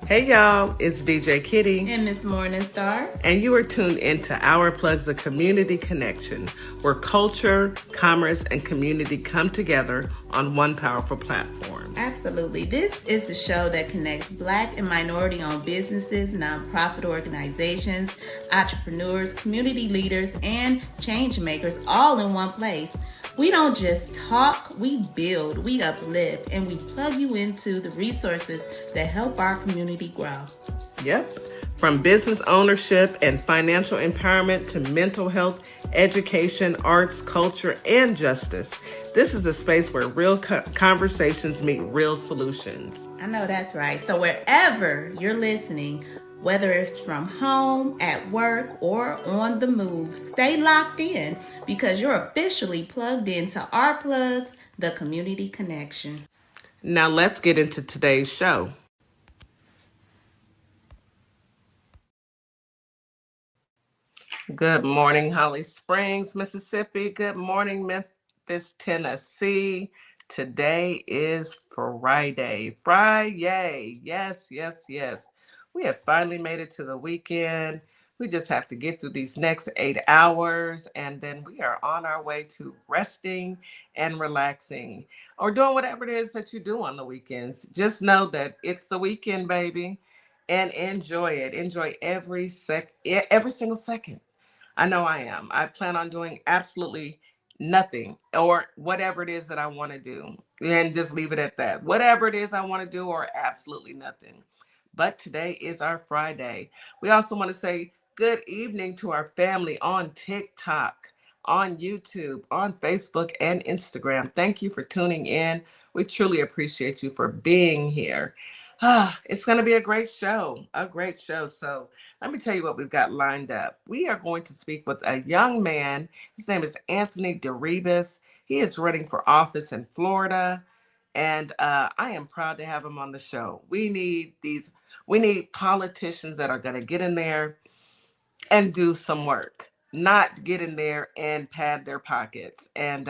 Hey y'all, it's DJ Kitty. And Miss Morningstar. And you are tuned into Our Plugs, a community connection, where culture, commerce, and community come together on one powerful platform. Absolutely. This is a show that connects Black and minority-owned businesses, nonprofit organizations, entrepreneurs, community leaders, and change makers all in one place. We don't just talk, we build, we uplift, and we plug you into the resources that help our community grow. Yep. From business ownership and financial empowerment to mental health, education, arts, culture, and justice. This is a space where real conversations meet real solutions. I know that's right. So wherever you're listening, whether it's from home, at work, or on the move, stay locked in because you're officially plugged into Our Plugs, the community connection. Now let's get into today's show. Good morning, Holly Springs, Mississippi. Good morning, Memphis, Tennessee. Today is Friday. Friday. Yes, yes, yes. We have finally made it to the weekend. We just have to get through these next 8 hours, and then we are on our way to resting and relaxing or doing whatever it is that you do on the weekends. Just know that it's the weekend, baby, and enjoy it. Enjoy every single second. I know I am. I plan on doing absolutely nothing or whatever it is that I want to do and just leave it at that. Whatever it is I want to do or absolutely nothing. But today is our Friday. We also want to say good evening to our family on TikTok, on YouTube, on Facebook, and Instagram. Thank you for tuning in. We truly appreciate you for being here. It's going to be a great show, So let me tell you what we've got lined up. We are going to speak with a young man. His name is Anthony DeRibas. He is running for office in Florida, and I am proud to have him on the show. We need politicians that are going to get in there and do some work, not get in there and pad their pockets. And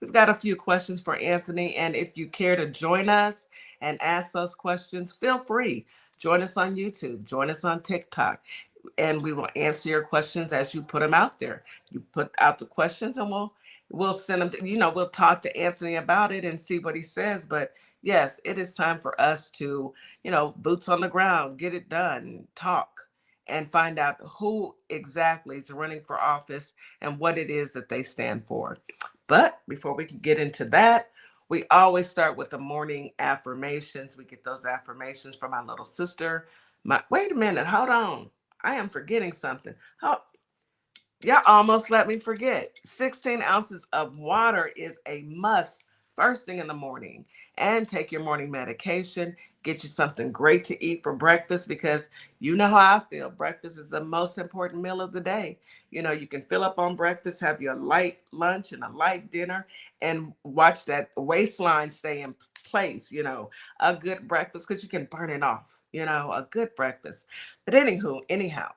we've got a few questions for Anthony. And if you care to join us and ask those questions, feel free. Join us on YouTube, join us on TikTok, and we will answer your questions as you put them out there. You put out the questions and we'll send them to, we'll talk to Anthony about it and see what he says. But yes, it is time for us to, boots on the ground, get it done, talk, and find out who exactly is running for office and what it is that they stand for. But before we can get into that, we always start with the morning affirmations. We get those affirmations from my little sister. Wait a minute, hold on. I am forgetting something. Y'all almost let me forget. 16 ounces of water is a must first thing in the morning. And take your morning medication. Get you something great to eat for breakfast because you know how I feel. Breakfast is the most important meal of the day. You can fill up on breakfast, have your light lunch and a light dinner, and watch that waistline stay in place. A good breakfast because you can burn it off. A good breakfast. But anyhow,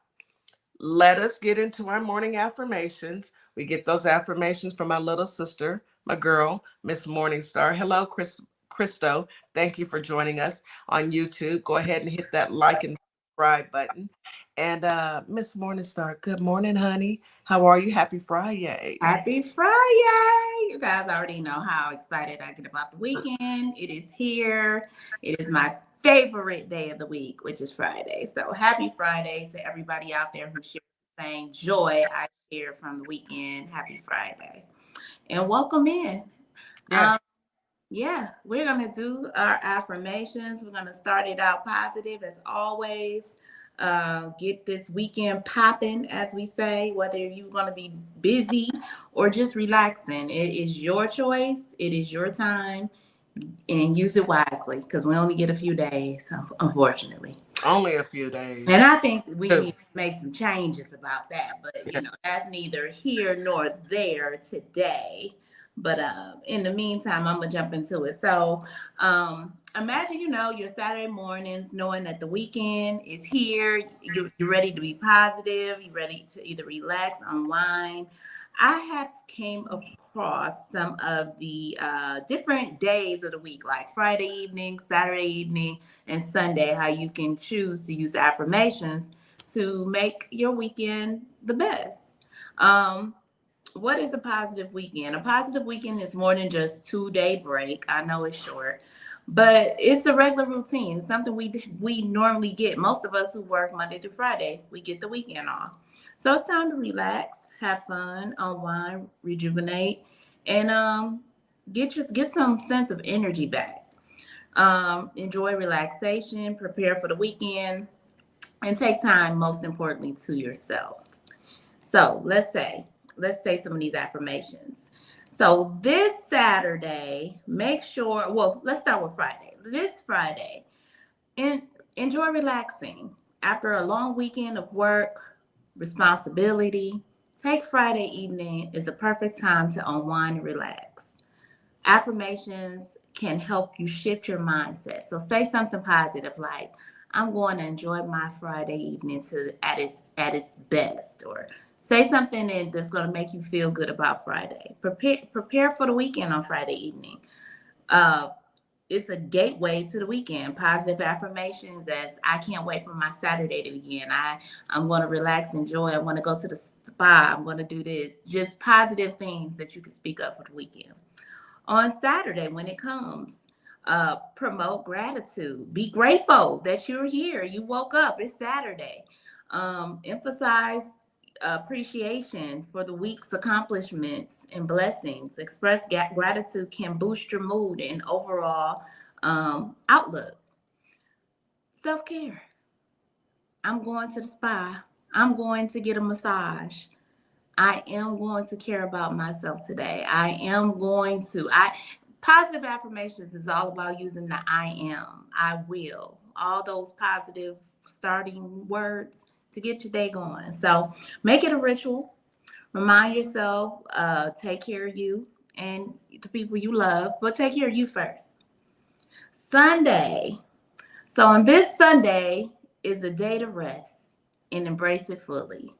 let us get into our morning affirmations. We get those affirmations from my little sister, my girl, Miss Morningstar. Hello, Christo. Thank you for joining us on YouTube. Go ahead and hit that like and subscribe button. And Miss Morningstar, good morning, honey. How are you? Happy Friday. Happy Friday. You guys already know how excited I get about the weekend. It is here. It is my favorite day of the week, which is Friday. So happy Friday to everybody out there who shares the same joy I share from the weekend. Happy Friday. And welcome in. Yes. Yeah, we're going to do our affirmations. We're going to start it out positive as always. Get this weekend popping, as we say, whether you're going to be busy or just relaxing. It is your choice. It is your time. And use it wisely because we only get a few days, unfortunately. Only a few days. And I think we need to make some changes about that. But, that's neither here nor there today. But in the meantime, I'm going to jump into it. So imagine, your Saturday mornings knowing that the weekend is here. You're ready to be positive. You're ready to either relax, unwind. I have came across some of the different days of the week, like Friday evening, Saturday evening, and Sunday, how you can choose to use affirmations to make your weekend the best. Um, what is a positive weekend? A positive weekend is more than just 2 day break. I know it's short, but it's a regular routine. Something we normally get. Most of us who work Monday through Friday, we get the weekend off. So it's time to relax, have fun, unwind, rejuvenate, and get some sense of energy back. Enjoy relaxation, prepare for the weekend, and take time, most importantly, to yourself. So let's say some of these affirmations. So this Saturday, make sure, well, let's start with Friday. This Friday, en- enjoy relaxing. After a long weekend of work, responsibility, take Friday evening is a perfect time to unwind and relax. Affirmations can help you shift your mindset. So say something positive like, I'm going to enjoy my Friday evening to at its best, or say something that's going to make you feel good about Friday. Prepare for the weekend on Friday evening. Uh, it's a gateway to the weekend. Positive affirmations as I can't wait for my Saturday to begin. I'm going to relax, enjoy. I want to go to the spa. I'm going to do this. Just positive things that you can speak up for the weekend. On Saturday, when it comes, promote gratitude. Be grateful that you're here. You woke up. It's Saturday. Emphasize appreciation for the week's accomplishments and blessings. Express gratitude can boost your mood and overall outlook. Self care. I'm going to the spa. I'm going to get a massage. I am going to care about myself today. I am going to. I Positive affirmations is all about using the I am, I will, all those positive starting words to get your day going. So make it a ritual. Remind yourself, take care of you and the people you love, but take care of you first. Sunday. So on this Sunday is a day to rest and embrace it fully.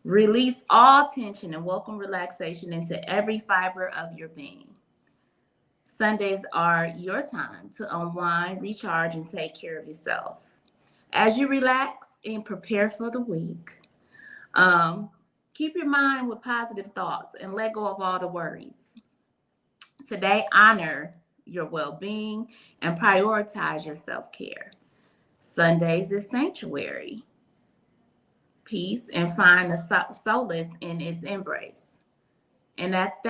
Release all tension and welcome relaxation into every fiber of your being. Sundays are your time to unwind, recharge, and take care of yourself. As you relax and prepare for the week, um, keep your mind with positive thoughts and let go of all the worries. Today, honor your well being and prioritize your self care. Sundays is sanctuary, peace, and find the solace in its embrace. And at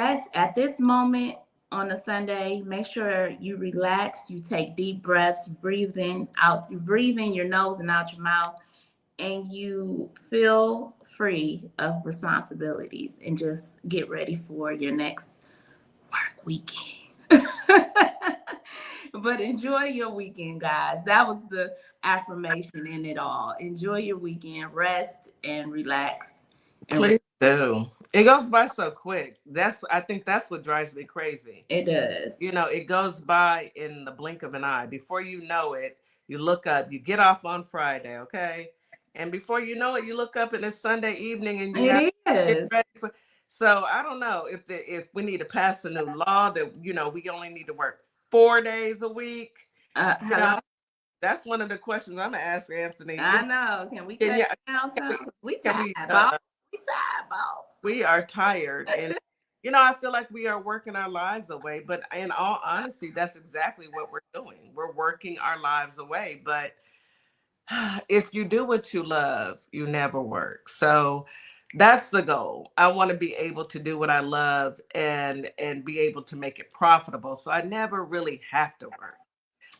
this moment on a Sunday, make sure you relax, you take deep breaths, you breathe in your nose and out your mouth, and you feel free of responsibilities and just get ready for your next work weekend. But enjoy your weekend, guys. That was the affirmation in it all. Enjoy your weekend, rest and relax. And Please do. It goes by so quick. I think that's what drives me crazy. it does. It goes by in the blink of an eye. Before you know it, you look up, you get off on Friday, okay? And before you know it, you look up and it's Sunday evening and you have It to get is. ready for. So I don't know if we need to pass a new law that we only need to work 4 days a week. You know, Hello. that's one of the questions I'm gonna ask Anthony. I know. Can we Can cut you, it down can we, some? We can tired, we boss. We tired, boss. we are tired and I feel like we are working our lives away, but in all honesty, that's exactly what we're doing. We're working our lives away. But if you do what you love, you never work. So that's the goal. I want to be able to do what I love and be able to make it profitable. So I never really have to work.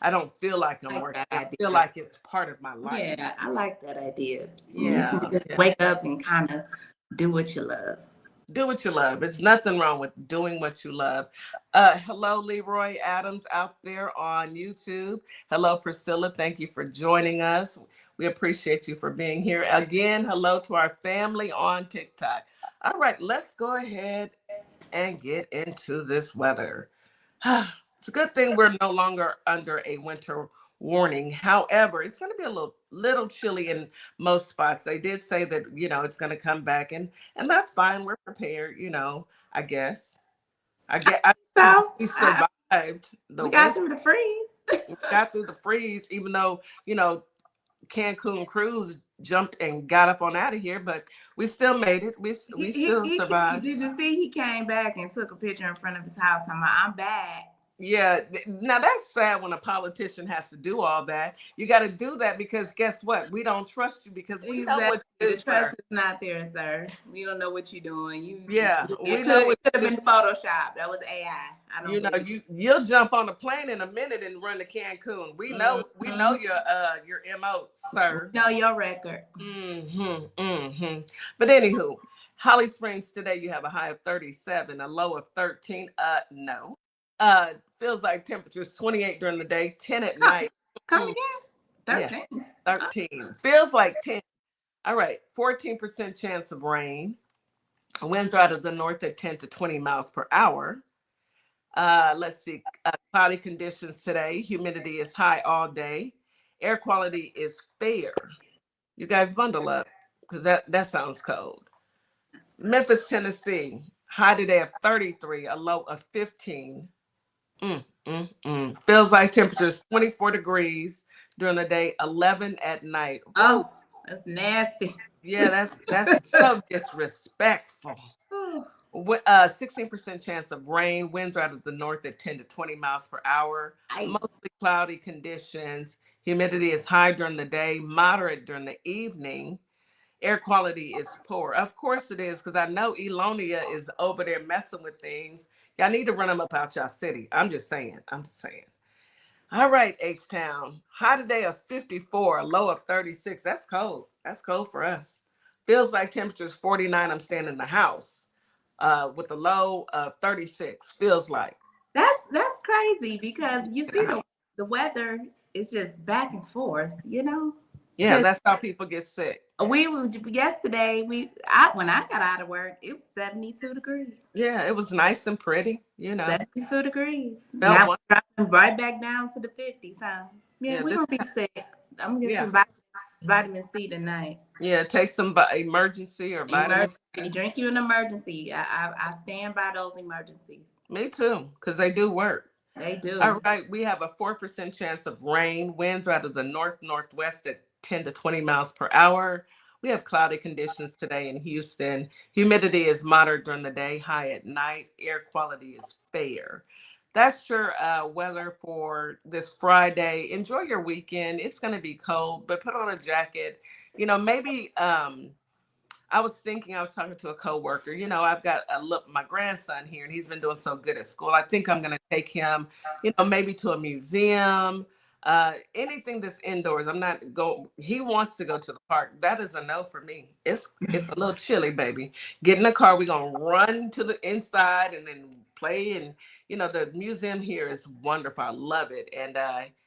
I don't feel like I I'm like working. that I feel idea. like it's part of my Yeah, life. I like that idea. You can Yeah, just yeah. wake up and kind of do what you love. Do what you love. It's nothing wrong with doing what you love. Hello, Leroy Adams out there on YouTube. Hello, Priscilla. Thank you for joining us. We appreciate you for being here. Again, hello to our family on TikTok. All right, let's go ahead and get into this weather. It's a good thing we're no longer under a winter warning. However, it's going to be a little chilly in most spots. They did say that, it's going to come back, and that's fine. We're prepared, I guess. So We survived the we got winter. through the freeze. We got through the freeze, even though, Cancun cruise jumped and got up on out of here, but we still made it. We still survived. Did you see he came back and took a picture in front of his house? I'm back. Yeah, now that's sad when a politician has to do all that. You got to do that because guess what? We don't trust you because we know what Exactly. you The do, sir. trust is not there, sir. We don't know what you're doing. Yeah, we It know could what have you do. been Photoshop. That was AI. I don't believe. You'll jump on a plane in a minute and run to Cancun. We know Mhm. your MO, sir. Know your record. But anywho, Holly Springs today you have a high of 37, a low of 13. No. Feels like temperatures 28 during the day, 10 at Come, night. come Mm, again. yeah, 13. 13. Feels like 10. All right, 14% chance of rain. Winds are out of the north at 10 to 20 miles per hour. Let's see, cloudy conditions today. Humidity is high all day. Air quality is fair. You guys bundle up because that sounds cold. Memphis, Tennessee, high today of 33, a low of 15. Feels like temperatures 24 degrees during the day, 11 at night. Woo. Oh, that's nasty. Yeah, that's so disrespectful. 16% chance of rain. Winds are out of the north at 10 to 20 miles per hour. Ice. Mostly cloudy conditions. Humidity is high during the day, moderate during the evening. Air quality is poor. Of course it is, because I know Elonia is over there messing with things. Y'all need to run them up out y'all city. I'm just saying. All right, H-Town. High today of 54, a low of 36. That's cold. That's cold for us. Feels like temperature's 49. I'm staying in the house with a low of 36. Feels like. That's crazy because you see the weather is just back and forth, you know? Yeah, that's how people get sick. We yesterday when I got out of work, it was 72 degrees. Yeah, it was nice and pretty, 72 degrees. Felt Now one. we're dropping right back down to the 50s, huh? Yeah, Yeah, we're gonna be sick. I'm gonna get yeah, some vitamin C tonight. yeah. Take some emergency or vitamin Emergency. C. Drink you an emergency. I stand by those emergencies. Me too, because they do work. They All do. right, we have a 4% chance of rain. Winds are out of the northwest at 10 to 20 miles per hour. We have cloudy conditions today in Houston. Humidity is moderate during the day, high at night. Air quality is fair. That's your weather for this Friday. Enjoy your weekend. It's going to be cold, but put on a jacket. Maybe I was talking to a coworker. I've got my grandson here, and he's been doing so good at school. I think I'm going to take him, maybe to a museum, anything that's indoors. I'm not go. He wants to go to the park. That is a no for me. It's a little chilly, baby. Get in the car. We're gonna run to the inside and then play. And the museum here is wonderful. I love it, and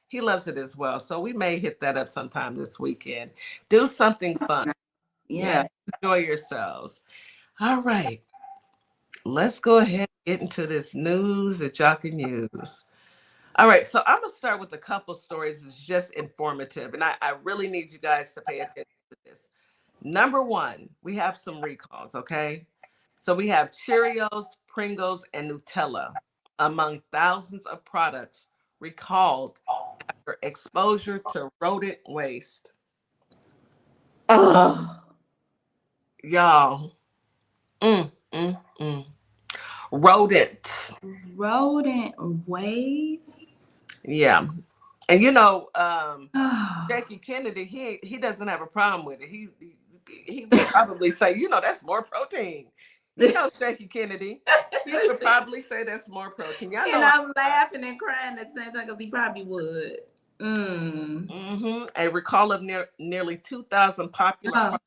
he loves it as well. So we may hit that up sometime this weekend. Do something fun. Yeah, Yes. enjoy yourselves. All right, let's go ahead and get into this news that y'all can use. All right, so I'm gonna start with a couple stories. It's just informative, and I really need you guys to pay attention to this. Number one, we have some recalls, okay? So we have Cheerios, Pringles, and Nutella among thousands of products recalled after exposure to rodent waste. Oh, Y'all, mm, mm, mm. Rodents. rodent waste. Yeah. And Oh, Jackie Kennedy, he doesn't have a problem with it. He would probably say, that's more protein. Jackie Kennedy, he would probably say that's more protein. Y'all know. and I'm laughing and crying at the same time because he probably would. Mm. A recall of nearly 2,000 popular Oh, products,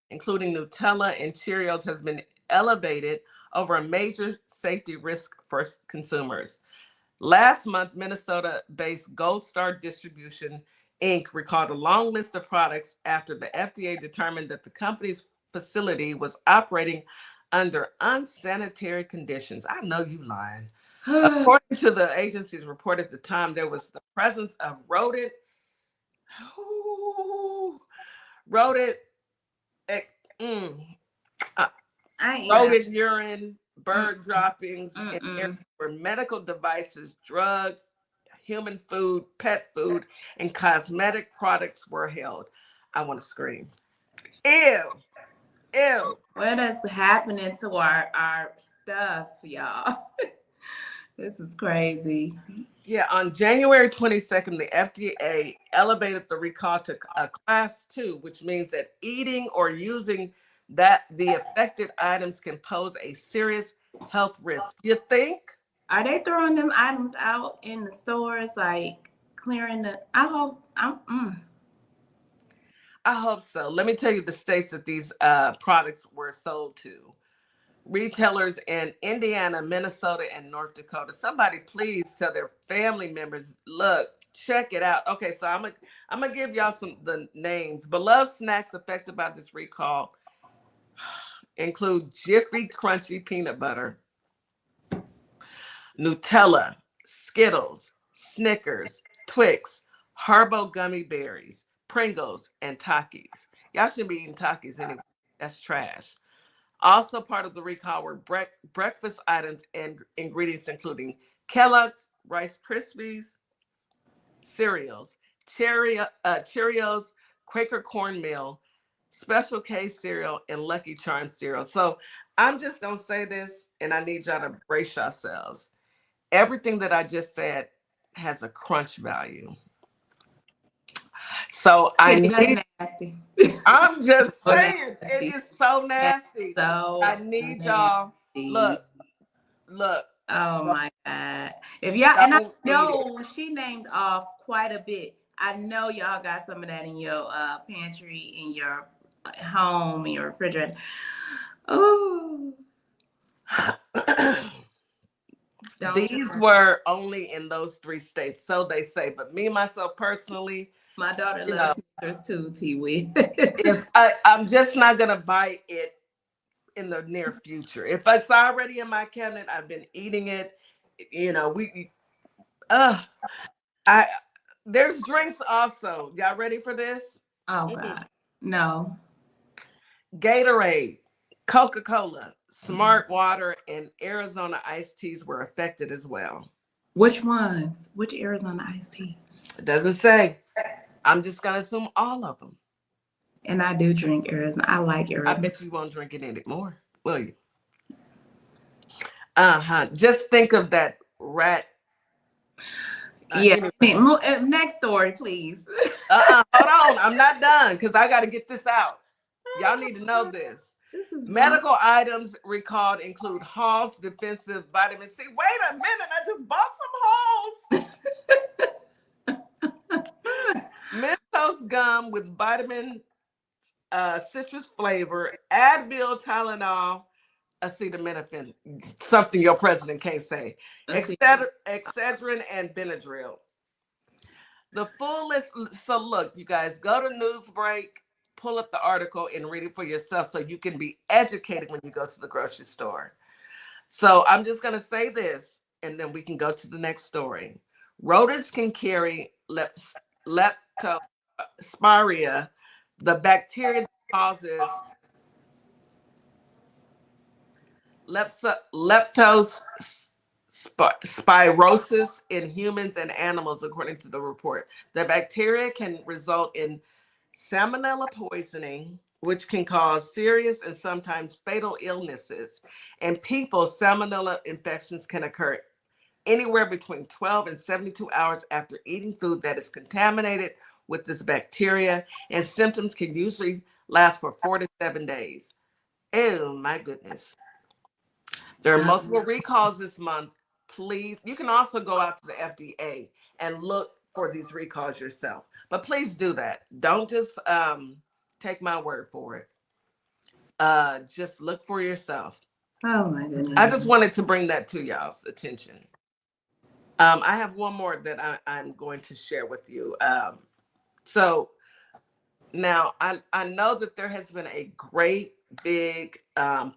including Nutella and Cheerios, has been elevated over a major safety risk for consumers. Last month, Minnesota-based Gold Star Distribution Inc. recalled a long list of products after the FDA determined that the company's facility was operating under unsanitary conditions. I know you lying. According to the agency's report at the time, there was the presence of ooh, rodent, eh, mm, uh, I ain't eating rodent urine, that. bird droppings, and areas Mm-mm. where medical devices, drugs, human food, pet food, and cosmetic products were held. I want to scream. Ew, ew. What is happening to our stuff, y'all? This is crazy. Yeah, on January 22nd, the FDA elevated the recall to a class 2, which means that eating or using that the affected items can pose a serious health risk. You think? Are they throwing them items out in the stores, like clearing the? I hope. I hope so. Let me tell you the states that these products were sold to. Retailers in Indiana, Minnesota, and North Dakota. Somebody please tell their family members, look, check it out. Okay, so I'm gonna give y'all some the names. Beloved snacks affected by this recall include Jiffy Crunchy Peanut Butter, Nutella, Skittles, Snickers, Twix, Harbo Gummy Berries, Pringles, and Takis. Y'all shouldn't be eating Takis anyway. That's trash. Also part of the recall were breakfast items and ingredients including Kellogg's Rice Krispies, cereals, Cheerios, Quaker cornmeal, Special K cereal, and Lucky Charms cereal. So I'm just going to say this, and I need y'all to brace yourselves. Everything that I just said has a crunch value. So Yeah, that's nasty. I'm just So saying, it nasty. is so That's nasty. I so need y'all, nasty. look, look, Oh don't, my God. If y'all, and I don't eat it. know she named off quite a bit. I know y'all got some of that in your pantry, in your home, in your refrigerator. Oh, don't These try. were only in those 3 states, so they say. But me, myself, personally, My daughter you know, loves Snickers too, T-Wee. if I'm just not going to buy it in the near future. If it's already in my cabinet, I've been eating it. You know, I, there's drinks also. Y'all ready for this? Oh God. No. Gatorade, Coca-Cola, Smart Water, and Arizona iced teas were affected as well. Which ones? Which Arizona iced tea? It doesn't say. I'm just going to assume all of them. And I do drink Arizona. I like I Arizona. bet you won't drink it anymore, will you? Uh-huh. Just think of that rat. Yeah. Anyway. Next story, please. Hold on. I'm not done because I got to get this out. Y'all need to know this. This is wrong. Medical items recalled include Hall's defensive vitamin C. Wait a minute. I just bought some Hall's. Mentos gum with vitamin citrus flavor, Advil, Tylenol, acetaminophen, something your president can't say, Excedrin, and Benadryl. The full list. So look, you guys, go to Newsbreak, pull up the article and read it for yourself so you can be educated when you go to the grocery store. So I'm just going to say this, and then we can go to the next story. Rodents can carry leptospirea, the bacteria that causes leptospirosis in humans and animals, according to the report. The bacteria can result in salmonella poisoning, which can cause serious and sometimes fatal illnesses. In people, salmonella infections can occur anywhere between 12 and 72 hours after eating food that is contaminated with this bacteria, and symptoms can usually last for 4 to 7 days. Oh my goodness. There are multiple recalls this month. Please, you can also go out to the FDA and look for these recalls yourself. But please do that. Don't just take my word for it. Just look for yourself. Oh my I goodness. just wanted to bring that to y'all's attention. I have one more that I'm going to share with you. So now I know that there has been a great big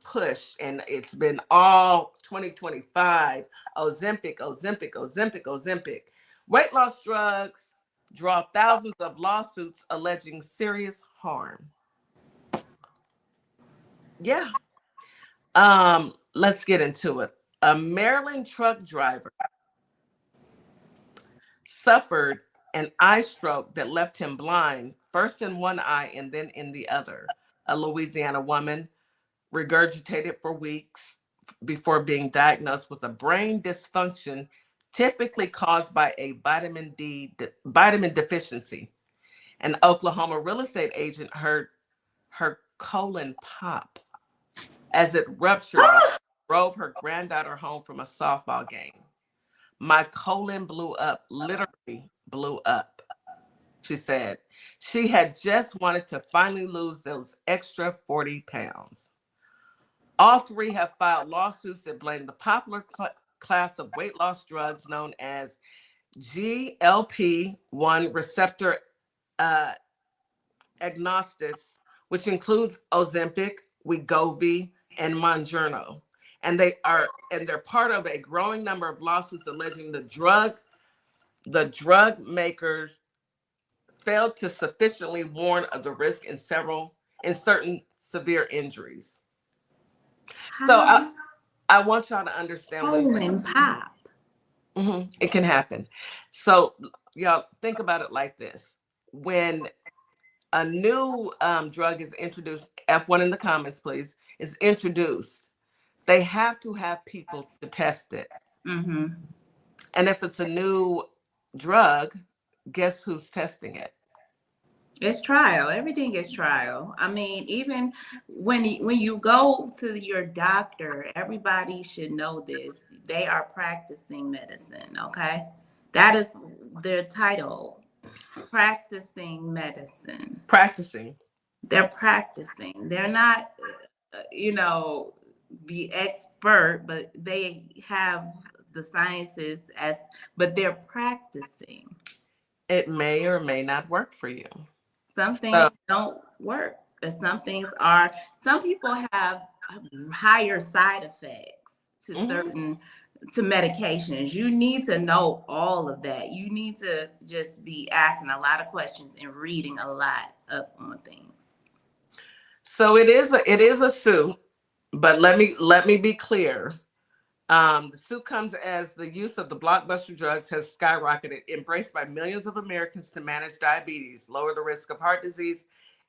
push, and it's been all 2025. Ozempic, Ozempic, Ozempic, Ozempic. Weight loss drugs draw thousands of lawsuits alleging serious harm. Yeah. Let's get into it. A Maryland truck driver suffered an eye stroke that left him blind, first in one eye and then in the other. A Louisiana woman regurgitated for weeks before being diagnosed with a brain dysfunction typically caused by a vitamin deficiency. An Oklahoma real estate agent heard her colon pop as it ruptured while she drove her granddaughter home from a softball game. My colon blew up, literally blew up, she said. She had just wanted to finally lose those extra 40 pounds. All three have filed lawsuits that blame the popular class of weight loss drugs known as GLP-1 receptor uh, agnostics, which includes Ozempic, Wegovy, and Mounjaro. And they're part of a growing number of lawsuits alleging the drug makers failed to sufficiently warn of the risk in certain severe injuries. So How I want y'all to understand when colon pop? it can happen. So y'all think about it like this: when a new drug is introduced, F1 in the comments, please, is introduced, they have to have people to test it. Mm-hmm. And if it's a new drug, guess who's testing it? It's trial. Everything is trial. I mean, even when you go to your doctor, everybody should know this. They are practicing medicine, okay? That is their title. Practicing medicine. Practicing. They're practicing. They're not the expert, but they have the sciences as but they're practicing. It may or may not work for you. Some So, things don't work, but some people have higher side effects to mhm. medications. You need to know all of that. You need to just be asking a lot of questions and reading a lot up on things. So it is a suit, but let me be clear. The suit comes as the use of the blockbuster drugs has skyrocketed, embraced by millions of Americans to manage diabetes, lower the risk of heart disease,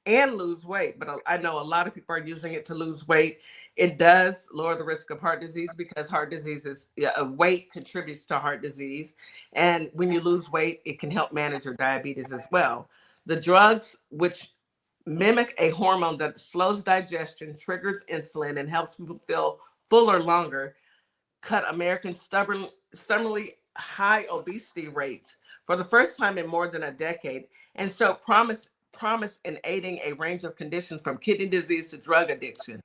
and lose weight. But I know a lot of people are using it to lose weight. It does lower the risk of heart disease because heart disease is, yeah, weight contributes to heart disease. And when you lose weight, it can help manage your diabetes as well. The drugs, which mimic a hormone that slows digestion, triggers insulin, and helps people feel fuller longer, cut Americans' stubbornly high obesity rates for the first time in more than a decade, and show promise in aiding a range of conditions from kidney disease to drug addiction.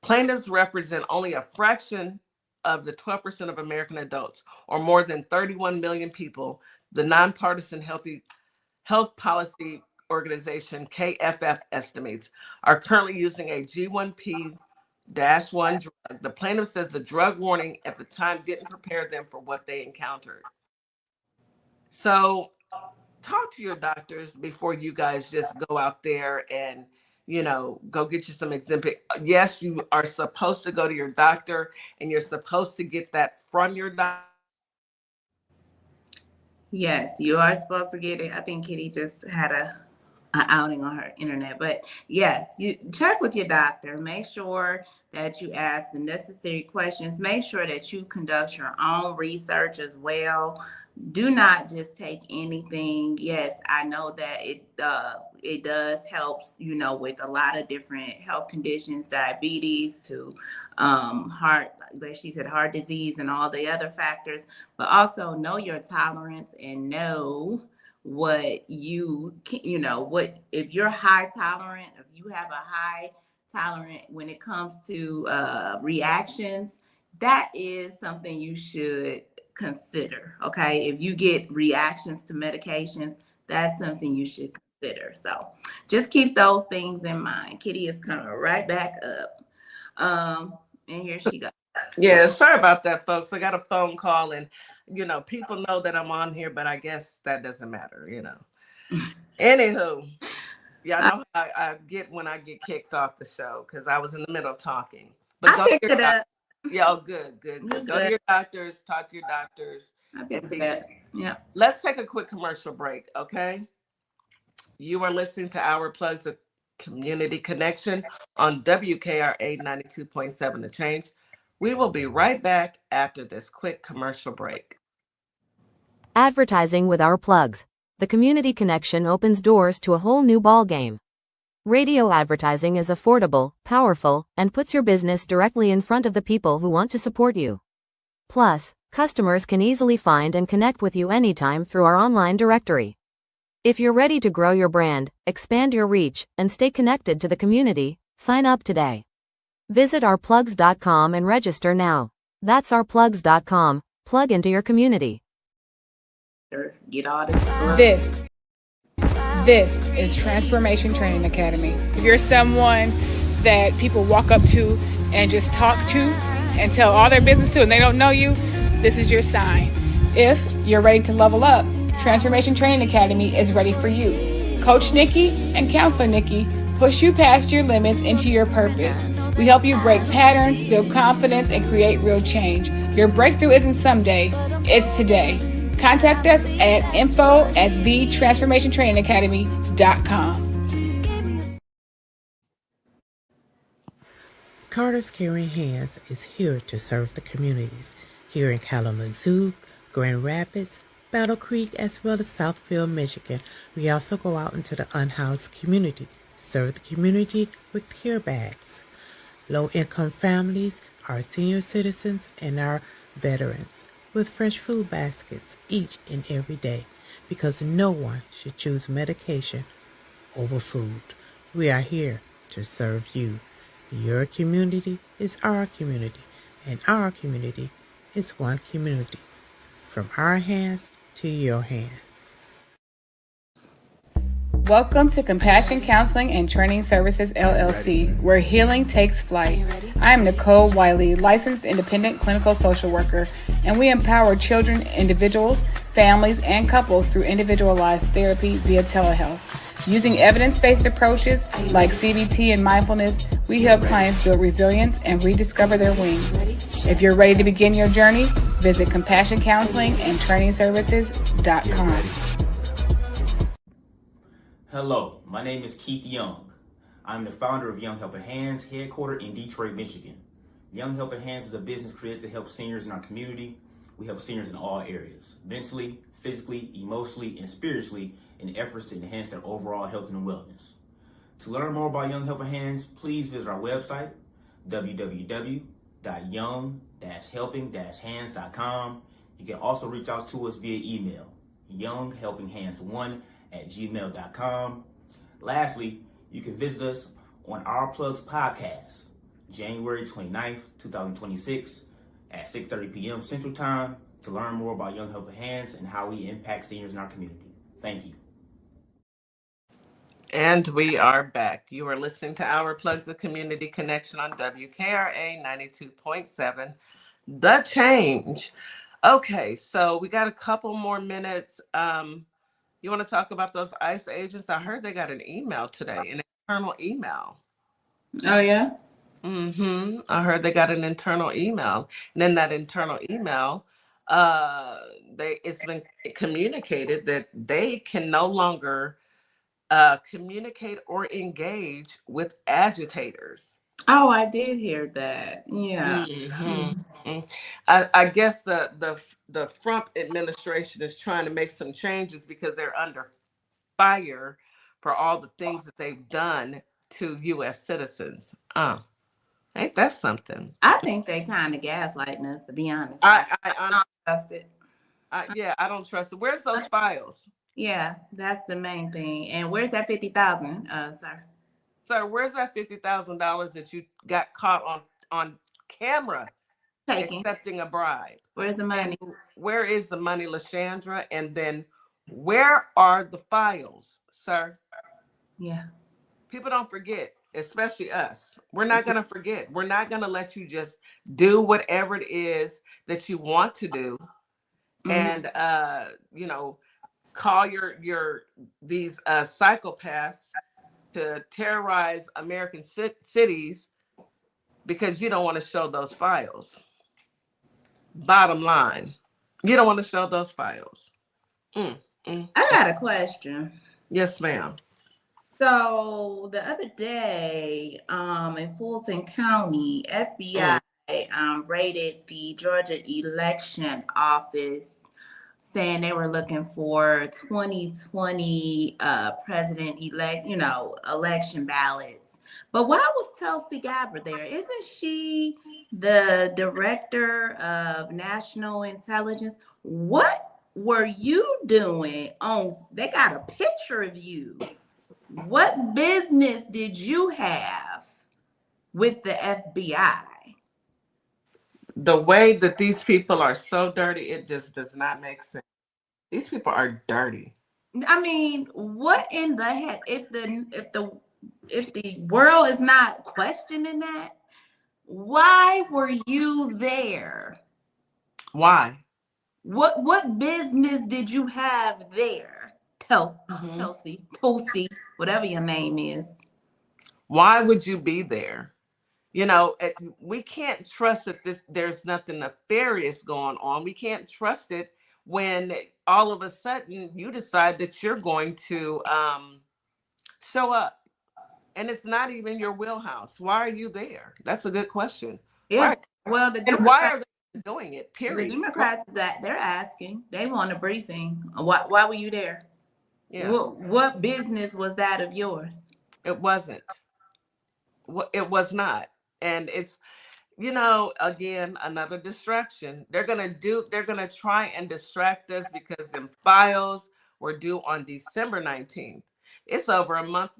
Plaintiffs represent only a fraction of the 12% of American adults, or more than 31 million people. The nonpartisan health policy organization KFF estimates are currently using a G1P-1 drug. The plaintiff says the drug warning at the time didn't prepare them for what they encountered. So talk to your doctors before you guys just go out there and go get you some Ozempic. Yes, you are supposed to go to your doctor and you're supposed to get that from your doctor. Yes, you are supposed to get it. I think Kitty just had a outing on her internet. But yeah, you check with your doctor. Make sure that you ask the necessary questions. Make sure that you conduct your own research as well. Do not just take anything. Yes, I know that it does helps, with a lot of different health conditions, diabetes to heart, like she said, heart disease and all the other factors. But also know your tolerance and know what you can, what if you're high tolerant, if you have a high tolerant when it comes to reactions, that is something you should consider. Okay, if you get reactions to medications, that's something you should consider. So just keep those things in mind. Kitty is coming right back up. And here she goes. Yeah, sorry about that, folks. I got a phone call, and people know that I'm on here, but I guess that doesn't matter. Anywho, y'all know how I get when I get kicked off the show because I was in the middle of talking. But I go to picked your it doctor. up. Yeah, oh, good, good, You good. Go to good. your doctors, talk to your doctors, I and picked be. it up. Yeah. Let's take a quick commercial break, okay? You are listening to Our Plugs of Community Connection on WKRA 92.7 The Change. We will be right back after this quick commercial break. Advertising with Our Plugs. The community connection opens doors to a whole new ballgame. Radio advertising is affordable, powerful, and puts your business directly in front of the people who want to support you. Plus, customers can easily find and connect with you anytime through our online directory. If you're ready to grow your brand, expand your reach, and stay connected to the community, sign up today. Visit ourplugs.com and register now. That's ourplugs.com. Plug into your community. Get all This is Transformation Training Academy. If you're someone that people walk up to and just talk to and tell all their business to and they don't know you, this is your sign. If you're ready to level up, Transformation Training Academy is ready for you. Coach Nikki and Counselor Nikki push you past your limits into your purpose. We help you break patterns, build confidence, and create real change. Your breakthrough isn't someday, it's today. Contact us at info@thetransformationtrainingacademy.com. Carter's Caring Hands is here to serve the communities here in Kalamazoo, Grand Rapids, Battle Creek, as well as Southfield, Michigan. We also go out into the unhoused community, serve the community with care bags. Low-income families, our senior citizens, and our veterans with fresh food baskets each and every day, because no one should choose medication over food. We are here to serve you. Your community is our community, and our community is one community. From our hands to your hand. Welcome to Compassion Counseling and Training Services, LLC, where healing takes flight. I am Nicole Wiley, licensed independent clinical social worker, and we empower children, individuals, families, and couples through individualized therapy via telehealth. Using evidence-based approaches like CBT and mindfulness, we help clients build resilience and rediscover their wings. If you're ready to begin your journey, visit CompassionCounselingandTrainingServices.com. Hello, my name is Keith Young. I'm the founder of Young Helping Hands, headquartered in Detroit, Michigan. Young Helping Hands is a business created to help seniors in our community. We help seniors in all areas, mentally, physically, emotionally, and spiritually, in efforts to enhance their overall health and wellness. To learn more about Young Helping Hands, please visit our website, www.young-helping-hands.com. You can also reach out to us via email, younghelpinghands1@gmail.com. Lastly, you can visit us on Our Plugs podcast, January 29th, 2026 at 6:30 p.m. Central Time, to learn more about Young Helping Hands and how we impact seniors in our community. Thank you. And we are back. You are listening to Our Plugs of Community Connection on WKRA 92.7 The Change. Okay, so we got a couple more minutes. You want to talk about those ICE agents? I heard they got an email today, an internal email. Oh, yeah? I heard they got an internal email. And in that internal email, it's been communicated that they can no longer communicate or engage with agitators. Oh, I did hear that. Yeah. I guess the Trump administration is trying to make some changes because they're under fire for all the things that they've done to U.S. citizens. Ain't that something? I think they kind of gaslighting us, to be honest. I don't trust it. Yeah, I don't trust it. Where's those files? Yeah, that's the main thing. And where's that 50,000, sir? Sir, where's that $50,000 that you got caught on camera Taking. accepting a bribe? Where's the money? And where is the money, LaShandra? And then Where are the files, sir? Yeah. People don't forget, especially us. We're not going to forget. We're not going to let you just do whatever it is that you want to do and call your these psychopaths to terrorize American cities because you don't want to show those files. Bottom line, you don't want to show those files. I got a question. Yes, ma'am. So the other day, in Fulton County, FBI raided the Georgia election office, saying they were looking for 2020 president-elect, election ballots. But why was Tulsi Gabbard there? Isn't she the director of national intelligence? What were you doing on? They got a picture of you. What business did you have with the FBI? The way that these people are so dirty, it just does not make sense. These people are dirty. I mean, what in the heck? If the world is not questioning that, why were you there? Why? What business did you have there? Tulsi, whatever your name is. Why would you be there? We can't trust that there's nothing nefarious going on. We can't trust it when all of a sudden you decide that you're going to show up and it's not even your wheelhouse. Why are you there? That's a good question. Yeah. Why are they doing it? Period. The Democrats they're asking. They want a briefing. Why were you there? Yeah. What business was that of yours? It wasn't. It was not. And it's, again, another distraction. They're going to try and distract us because them files were due on December 19th. It's over a month,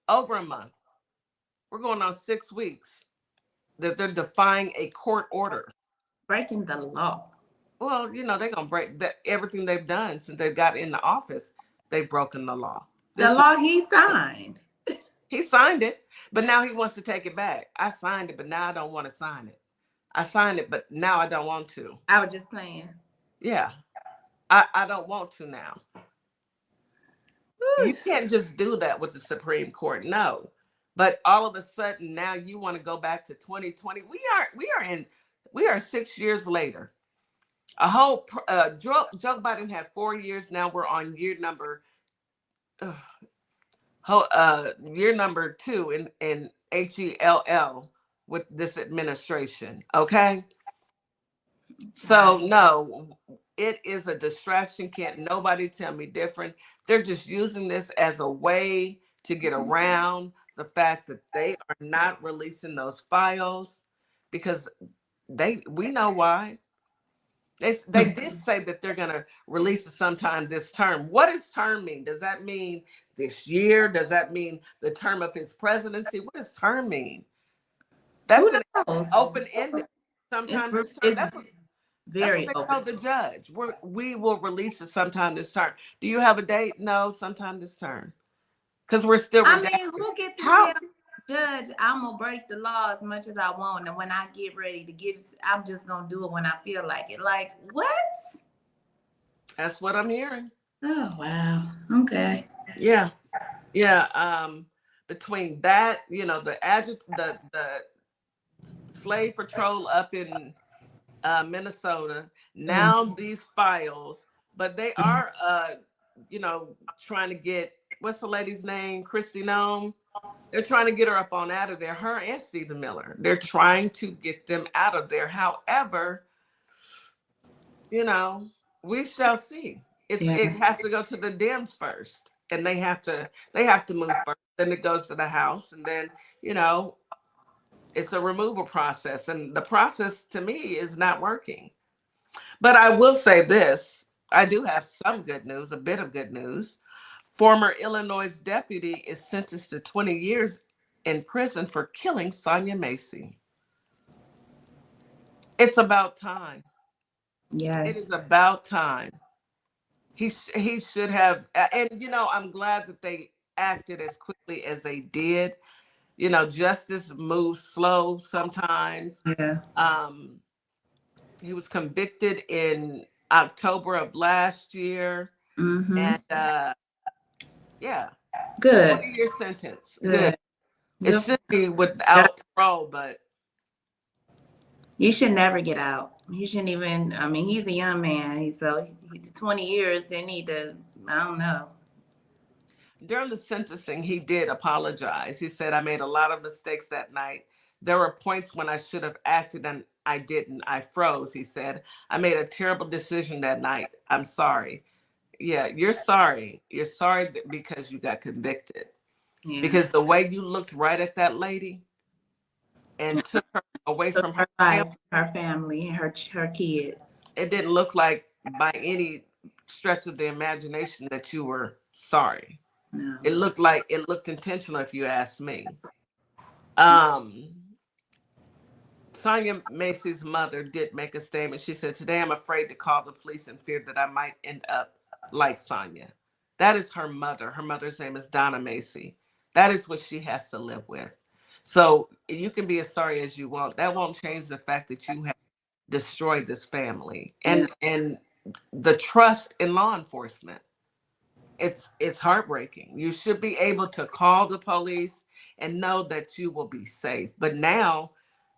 over a month. We're going on 6 weeks that they're defying a court order. Breaking the law. Well, they're going to break everything they've done since they got in the office. They've broken the law. The law he signed. He signed it, but now he wants to take it back. I signed it, but now I don't want to sign it. I signed it, but now I don't want to. I was just playing. Yeah. I don't want to now. You can't just do that with the Supreme Court. No. But all of a sudden now you want to go back to 2020. We are 6 years later. A whole Joe Biden had 4 years. Now we're on year number year number 2 in HELL with this administration. Okay. So no, it is a distraction. Can't nobody tell me different. They're just using this as a way to get around the fact that they are not releasing those files because we know why. They did say that they're going to release it sometime this term. What does term mean? Does that mean this year? Does that mean the term of his presidency? What does term mean? That's an open-ended. Sometime this term. That's what they told the judge. We will release it sometime this term. Do you have a date? No, sometime this term. Because we're still. I mean, who gets to tell judge I'm gonna break the law as much as I want, and when I get ready to get it, I'm just gonna do it when I feel like it. Like what? That's what I'm hearing. Oh wow. Okay. Yeah. Between that, the slave patrol up in Minnesota, now these files, but they are trying to get, what's the lady's name? Kristi Noem. They're trying to get her up on out of there, her and Stephen Miller. They're trying to get them out of there. However, we shall see. It has to go to the Dems first, and they have to move first. Then it goes to the House, and then it's a removal process, and the process to me is not working. But I will say this: I do have some good news, a bit of good news. Former Illinois deputy is sentenced to 20 years in prison for killing Sonia Macy. It's about time. Yes. It is about time. He should have, and I'm glad that they acted as quickly as they did. Justice moves slow sometimes. Yeah. He was convicted in October of last year, Mm-hmm. and yeah, Good. 20-year sentence. Good. Good. It Good. should be without parole, but You should never get out. He shouldn't even. I mean, he's a young man. 20 years. They need to. I don't know. during the sentencing, he did apologize. He said, "I made a lot of mistakes that night. There were points when I should have acted and I didn't. I froze." He said, "I made a terrible decision that night. I'm sorry." Yeah, you're sorry. You're sorry because you got convicted. Yeah. Because the way you looked right at that lady and took her away So from her her life, family, her family, and her kids. it didn't look like by any stretch of the imagination that you were sorry. No. It looked intentional, if you ask me. Um, Sonia Macy's mother did make a statement. She said, "Today I'm afraid to call the police in fear that I might end up like Sonia." That is her mother. Her mother's name is Donna Macy. That is what she has to live with. So you can be as sorry as you want. That won't change the fact that you have destroyed this family and the trust in law enforcement. It's heartbreaking. You should be able to call the police and know that you will be safe. But now,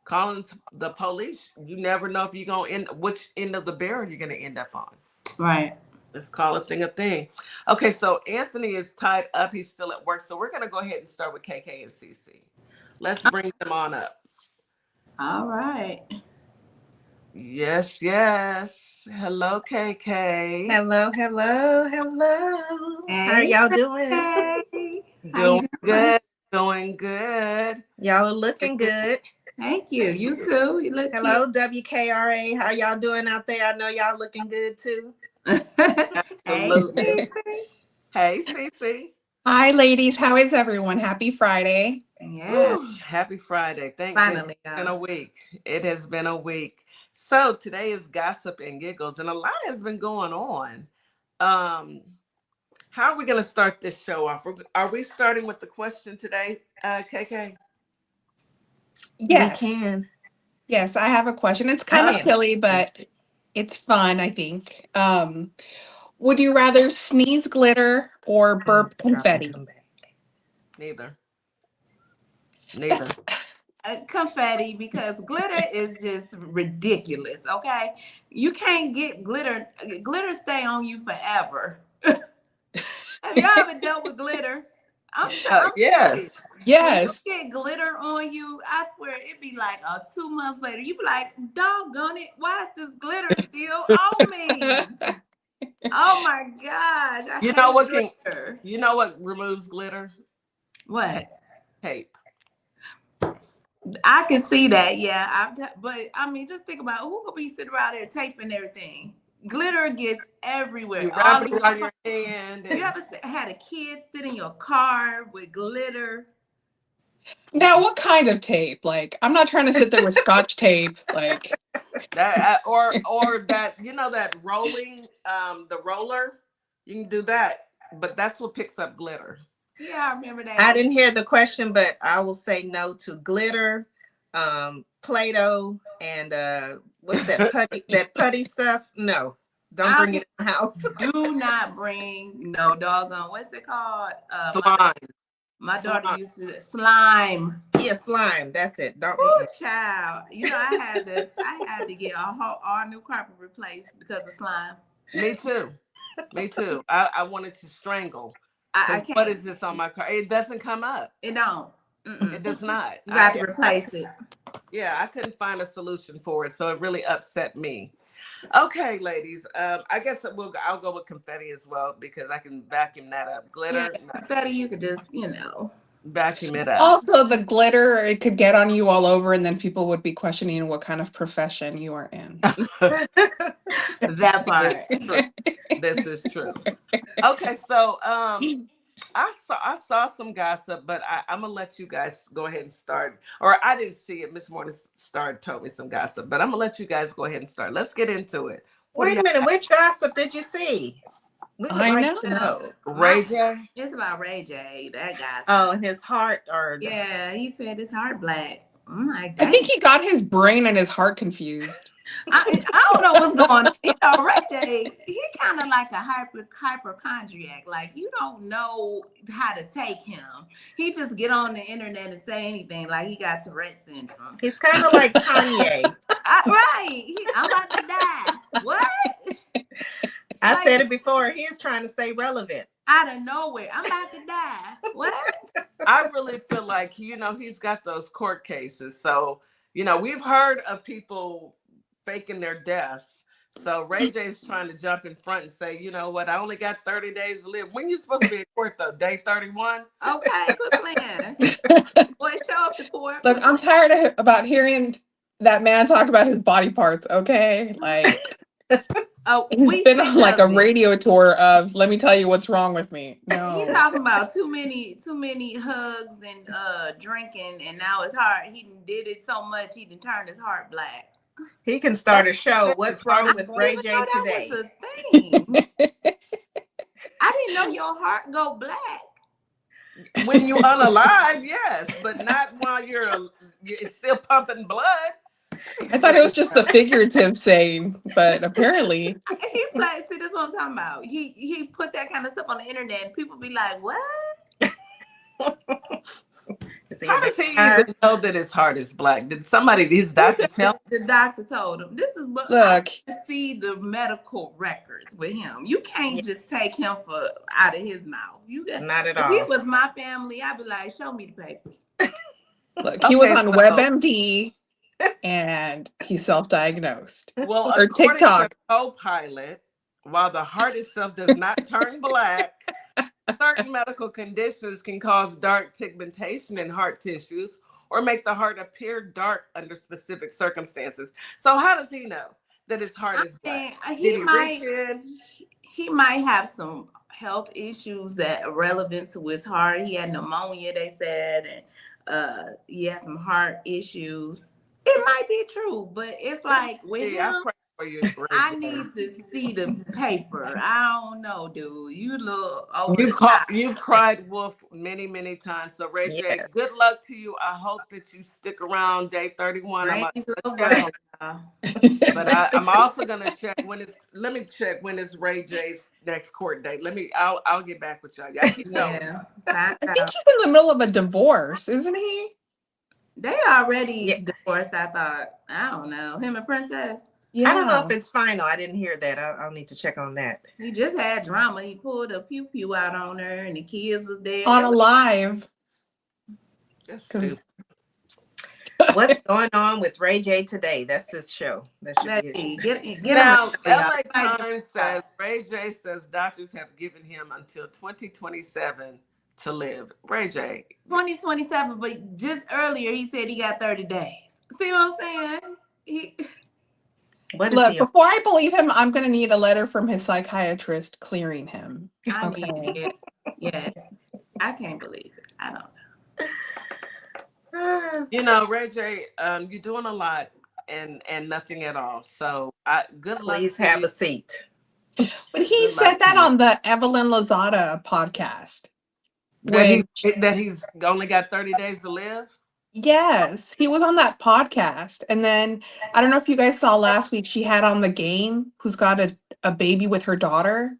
calling the police, you never know if you're gonna which end of the barrel you're gonna end up on. Right. Let's call a thing a thing. Okay, so Anthony is tied up. He's still at work. So we're gonna go ahead and start with KK and CC. Let's bring them on up. All right. Yes, yes. Hello, KK. Hello, hello, hello. Hey, How are y'all doing? hey. How Doing you doing? good. Doing good. Y'all are looking good. Thank you. You too. You look Hello, WKRA. How y'all doing out there? I know y'all looking good too. cute. Absolutely. Hey, Hey, Cece. Hi, ladies. How is everyone? Happy Friday. yeah. Whew, happy Friday. Thank Finally, goodness. It's been a week. It has been a week. So today is Gossip and Giggles, and a lot has been going on. How are we going to start this show off? Are we starting with the question today, KK? Yes. We can. Yes, I have a question. It's kind of Oh. silly, but it's fun, I think. Would you rather sneeze glitter or burp confetti? Neither. Neither. That's Confetti, because glitter is just ridiculous. Okay, you can't get glitter. Glitter stay on you forever. Have y'all ever dealt with glitter? I'm Yes. yes. When you get glitter on you, I swear it'd be like 2 months later. You be like, doggone it, why is this glitter still on me? Oh my gosh. I You know what glitter. you know what removes glitter? What? Tape. I can see that, yeah. But I mean, just think about who could be sitting around there taping everything. Glitter gets everywhere. You All wrap it these- around your hand. You ever had a kid sit in your car with glitter? Now, what kind of tape? Like, I'm not trying to sit there with scotch tape. Like, That or that that rolling the roller, you can do that, but that's what picks up glitter. Yeah, I remember that. I didn't hear the question, but I will say no to glitter, Play-Doh, and what's that putty stuff? No, don't bring it in the house. Do not bring no doggone. What's it called? Slime. My daughter used to slime. Yeah, slime. That's it. Don't. Oh, child. I had to get all new carpet replaced because of slime. Me too. Me too. I wanted to strangle. I can't. What is this on my car? It doesn't come up. It don't. It does not. You got to replace it. Yeah, I couldn't find a solution for it, so it really upset me. Okay, ladies. I guess I'll go with confetti as well because I can vacuum that up. Glitter, Yeah, confetti, you could just, vacuum it up. also, the glitter, it could get on you all over, and then people would be questioning what kind of profession you are in. that part. This is true. Okay, so I saw some gossip, but I'm gonna let you guys go ahead and start. Or I didn't see it. Miss Morningstar told me some gossip, but I'm gonna let you guys go ahead and start. Let's get into it. Wait a minute. Which gossip did you see? We would I like know. to know. Ray J. It's about Ray J. That guy. Oh, and his heart, or Yeah, he said his heart black. I'm like, I dang. think he got his brain and his heart confused. I don't know what's going on. You know, Ray J, he kind of like a hypochondriac. Like, you don't know how to take him. He just get on the internet and say anything, like he got Tourette syndrome. he's kind of like Kanye. Right. I'm about to die. What? I Like, said it before. He is trying to stay relevant. out of nowhere. I'm about to die. What? I really feel like, you know, he's got those court cases. So, you know, we've heard of people faking their deaths. So Ray J's trying to jump in front and say, you know what, I only got 30 days to live. When you supposed to be in court though? Day 31? Okay, quit playing. Boy, show up to court. Look, I'm tired about hearing that man talk about his body parts, okay? Like, he's been on like a radio tour of, let me tell you what's wrong with me. No. He's talking about too many hugs and drinking, and now his heart, he did it so much, he done turned his heart black. He can start a show. What's wrong with Ray J today? That was a thing. I didn't know your heart go black. When you unalive, yes, but not while it's still pumping blood. I thought it was just a figurative saying, but apparently. He played, see, that's what I'm talking about. He put that kind of stuff on the internet, and people be like, what? How does he even know that his heart is black? Did his doctor tell him? The doctor told him. This is what Look, I see the medical records with him. You can't just take him out of his mouth. You got not at all. all. If he was my family, I'd be like, show me the papers. Look, he was on WebMD and he self-diagnosed. Well, or according TikTok. to Copilot, while the heart itself does not turn black, certain medical conditions can cause dark pigmentation in heart tissues or make the heart appear dark under specific circumstances. So how does he know that his heart is black? He might have some health issues that are relevant to his heart. He had pneumonia, they said, and he had some heart issues. It might be true, but it's like with him, I need to see the paper. I don't know, dude. You look over. You've cried wolf many, many times. So Ray J, good luck to you. I hope that you stick around day 31. But I'm also gonna check let me check when is Ray J's next court date. I'll get back with y'all. I keep knowing. I think he's in the middle of a divorce, isn't he? They already divorced, I thought. I don't know. Him and Princess. Yeah. I don't know if it's final. I didn't hear that. I'll need to check on that. He just had drama. He pulled a pew out on her, and the kids was there. On a live. That's stupid. What's going on with Ray J today? That's his show. That should be get now, LA Times says Ray J says doctors have given him until 2027 to live. Ray J. 2027, but just earlier he said he got 30 days. See what I'm saying? Look, before I believe him, I'm going to need a letter from his psychiatrist clearing him. I need it. Yes. I can't believe it. I don't know. You know, Ray J, you're doing a lot and nothing at all. So good luck. Please have a seat. But he said that on the Evelyn Lozada podcast. That he's only got 30 days to live? Yes, he was on that podcast. And then I don't know if you guys saw last week, she had on The Game, who's got a baby with her daughter.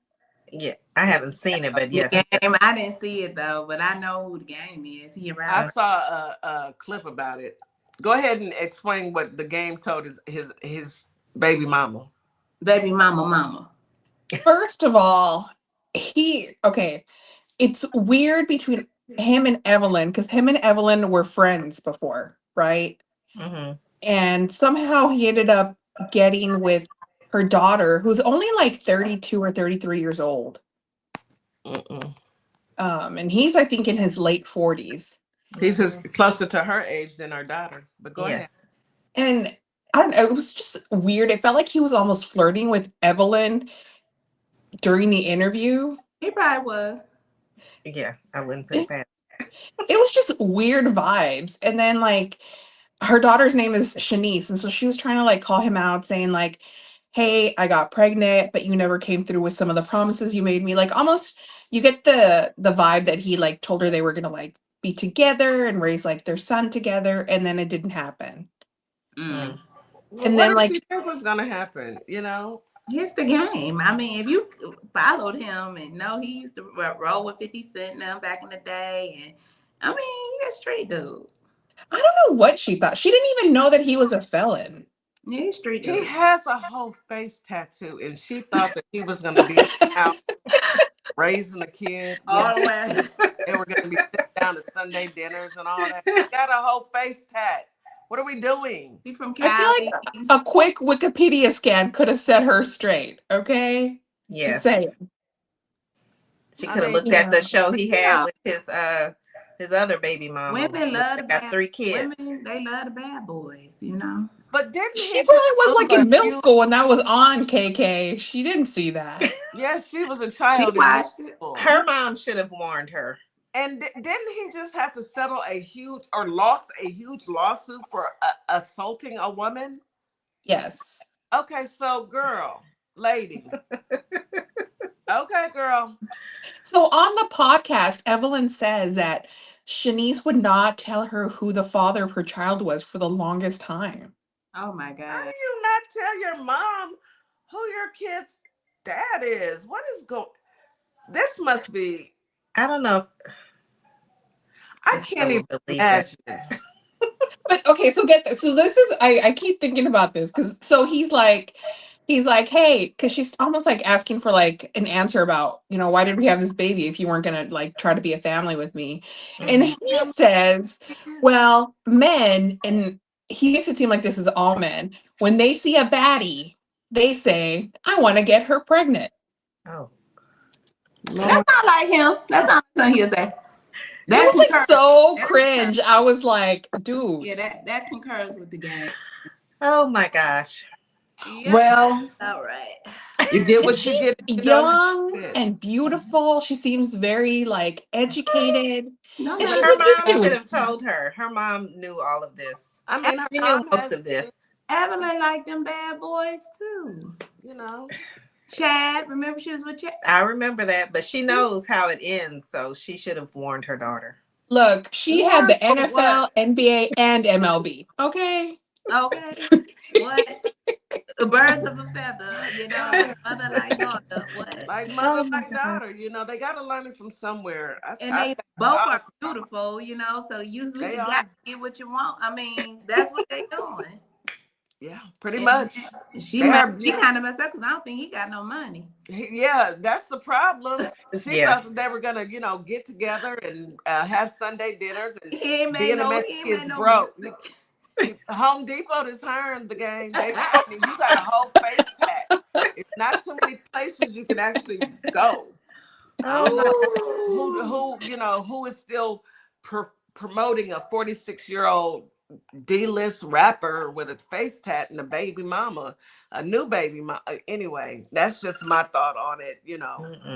Yeah, I haven't seen it, but yes. Game, I didn't see it though, but I know who The Game is. I saw a clip about it. Go ahead and explain what The Game told his baby mama. Baby mama. First of all, it's weird between him and Evelyn, because him and Evelyn were friends before, right? Mm-hmm. And somehow he ended up getting with her daughter, who's only like 32 or 33 years old. And he's, I think, in his late 40s. He's closer to her age than her daughter. But go ahead. And I don't know, it was just weird. It felt like he was almost flirting with Evelyn during the interview. He probably was. Yeah, I wouldn't put it past. It was just weird vibes. And then her daughter's name is Shanice. And so she was trying to call him out, saying hey, I got pregnant, but you never came through with some of the promises you made me. Like almost you get the vibe that he like told her they were gonna like be together and raise like their son together, and then it didn't happen. Mm. Well, And what then did like she think was gonna happen? You know, Here's the game. I mean, if you followed him and know he used to roll with 50 Cent now back in the day, and I mean, he's a street dude. I don't know what she thought. She didn't even know that he was a felon. Yeah, he's a street he dude. has a whole face tattoo, and she thought that he was gonna be out raising a kid. All the way. They were gonna be sitting down at Sunday dinners and all that. He got a whole face tat. What are we doing? He from I Cali. feel like a quick Wikipedia scan could have set her straight. Okay. Yes. Just saying. She I could have mean, looked at the yeah. show he had Yeah. with his other baby mama. Women love the got bad 3 kids. women. They love the bad boys, you know. But didn't She he probably just was lose like in a middle huge? school when that was on, KK. She didn't see that. Yes, she was a She child in middle watched it. school. Her mom should have warned her. And didn't he just have to settle a huge or lost a huge lawsuit for assaulting a woman? Yes. Okay, so girl, lady. Okay, girl. So on the podcast, Evelyn says that Shanice would not tell her who the father of her child was for the longest time. Oh my How do God. you not tell your mom who your kid's dad is? What is going? This must be. I don't know. I can't even imagine. But okay, so get this. So this is I keep thinking about this because so he's like, hey, because she's almost like asking for like an answer about, why did we have this baby if you weren't gonna like try to be a family with me? And he says, well, men, and he makes it seem like this is all men, when they see a baddie, they say, I want to get her pregnant. Oh. That's not like him. That's not something he'll say. That was like so cringe. I was like, dude. Yeah, that concurs with the game. Oh my gosh. Yep. Well, all right. You get what you get. Young and beautiful. She seems very like educated. No, and But she's her with this mom dude. should have told her. Her mom knew all of this. I mean, her She mom knew most of this. Evelyn liked them bad boys too. Chad, remember she was with Chad? I remember that, but she knows how it ends, so she should have warned her daughter. Look, she had the NFL, NBA, and MLB. Okay. Okay. What? Birds of a feather, mother like daughter. What? Like mother like daughter, they got to learn it from somewhere. They both are beautiful, so use what you got to get what you want. I mean, that's what they're doing. Yeah, pretty much. She might be kind of messed up because I don't think he got no money. Yeah, that's the problem. She thought that they were gonna, get together and have Sunday dinners and being a is broke. Home Depot is hiring the game. You got a whole face tat. It's not too many places you can actually go. I don't know who is still promoting a 46-year-old D-list rapper with a face tat and a new baby mama. Anyway, that's just my thought on it.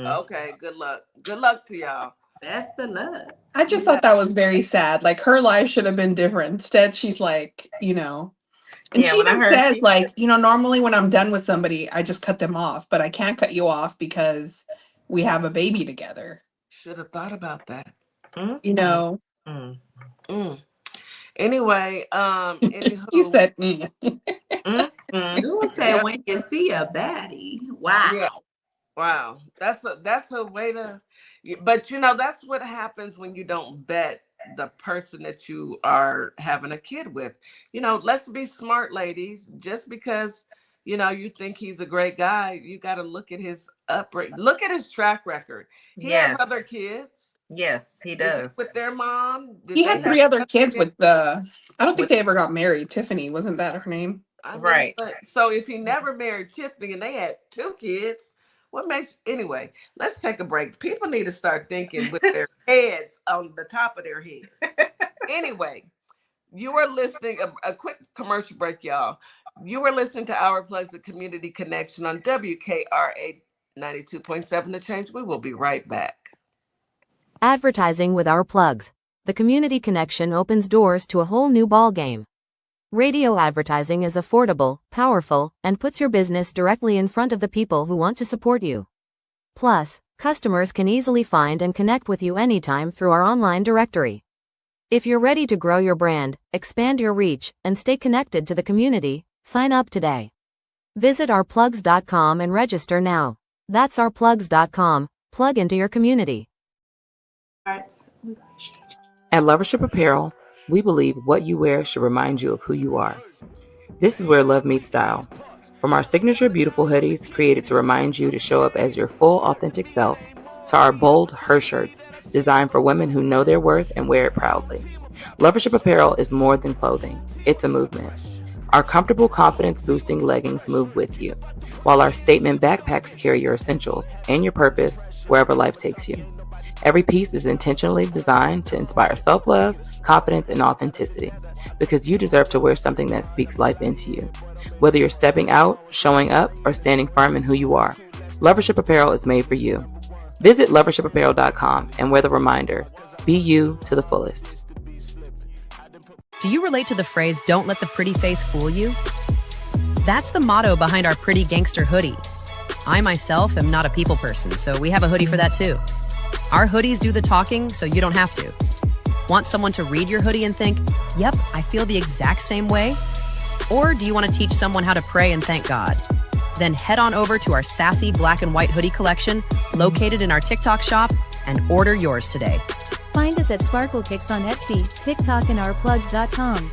Okay, good luck to y'all. That's the luck. I just thought that was very sad. Like her life should have been different. Instead, she's like, and she even says like, normally when I'm done with somebody, I just cut them off, but I can't cut you off because we have a baby together. Should have thought about that. Anyway, you said you said when you see a baddie. Wow. Yeah. Wow. That's a way to, but that's what happens when you don't vet the person that you are having a kid with. Let's be smart, ladies. Just because you think he's a great guy, you got to look at his look at his track record. He has other kids. Yes, he does. With their mom. He had 3 other kids with I don't think they ever got married. Tiffany, wasn't that her name? Right. So if he never married Tiffany and they had 2 kids, anyway, let's take a break. People need to start thinking with their heads on the top of their heads. Anyway, you are listening, a quick commercial break, y'all. You are listening to Our Plugs, the Community Connection on WKRA 92.7 The Change. We will be right back. Advertising with Our Plugs. The Community Connection opens doors to a whole new ballgame. Radio advertising is affordable, powerful, and puts your business directly in front of the people who want to support you. Plus, customers can easily find and connect with you anytime through our online directory. If you're ready to grow your brand, expand your reach, and stay connected to the community, sign up today. Visit ourplugs.com and register now. That's ourplugs.com. Plug into your community. At Lovership Apparel, we believe what you wear should remind you of who you are. This is where love meets style. From our signature beautiful hoodies created to remind you to show up as your full authentic self, to our bold her shirts designed for women who know their worth and wear it proudly. Lovership Apparel is more than clothing. It's a movement. Our comfortable, confidence-boosting leggings move with you, while our statement backpacks carry your essentials and your purpose wherever life takes you. Every piece is intentionally designed to inspire self-love, confidence, and authenticity, because you deserve to wear something that speaks life into you. Whether you're stepping out, showing up, or standing firm in who you are, Lovership Apparel is made for you. Visit lovershipapparel.com and wear the reminder, be you to the fullest. Do you relate to the phrase, "Don't let the pretty face fool you"? That's the motto behind our Pretty Gangster hoodie. I myself am not a people person, so we have a hoodie for that too. Our hoodies do the talking, so you don't have to. Want someone to read your hoodie and think, "Yep, I feel the exact same way"? Or do you want to teach someone how to pray and thank God? Then head on over to our sassy black and white hoodie collection, located in our TikTok shop, and order yours today. Find us at Sparkle Kicks on Etsy, TikTok, and ourplugs.com.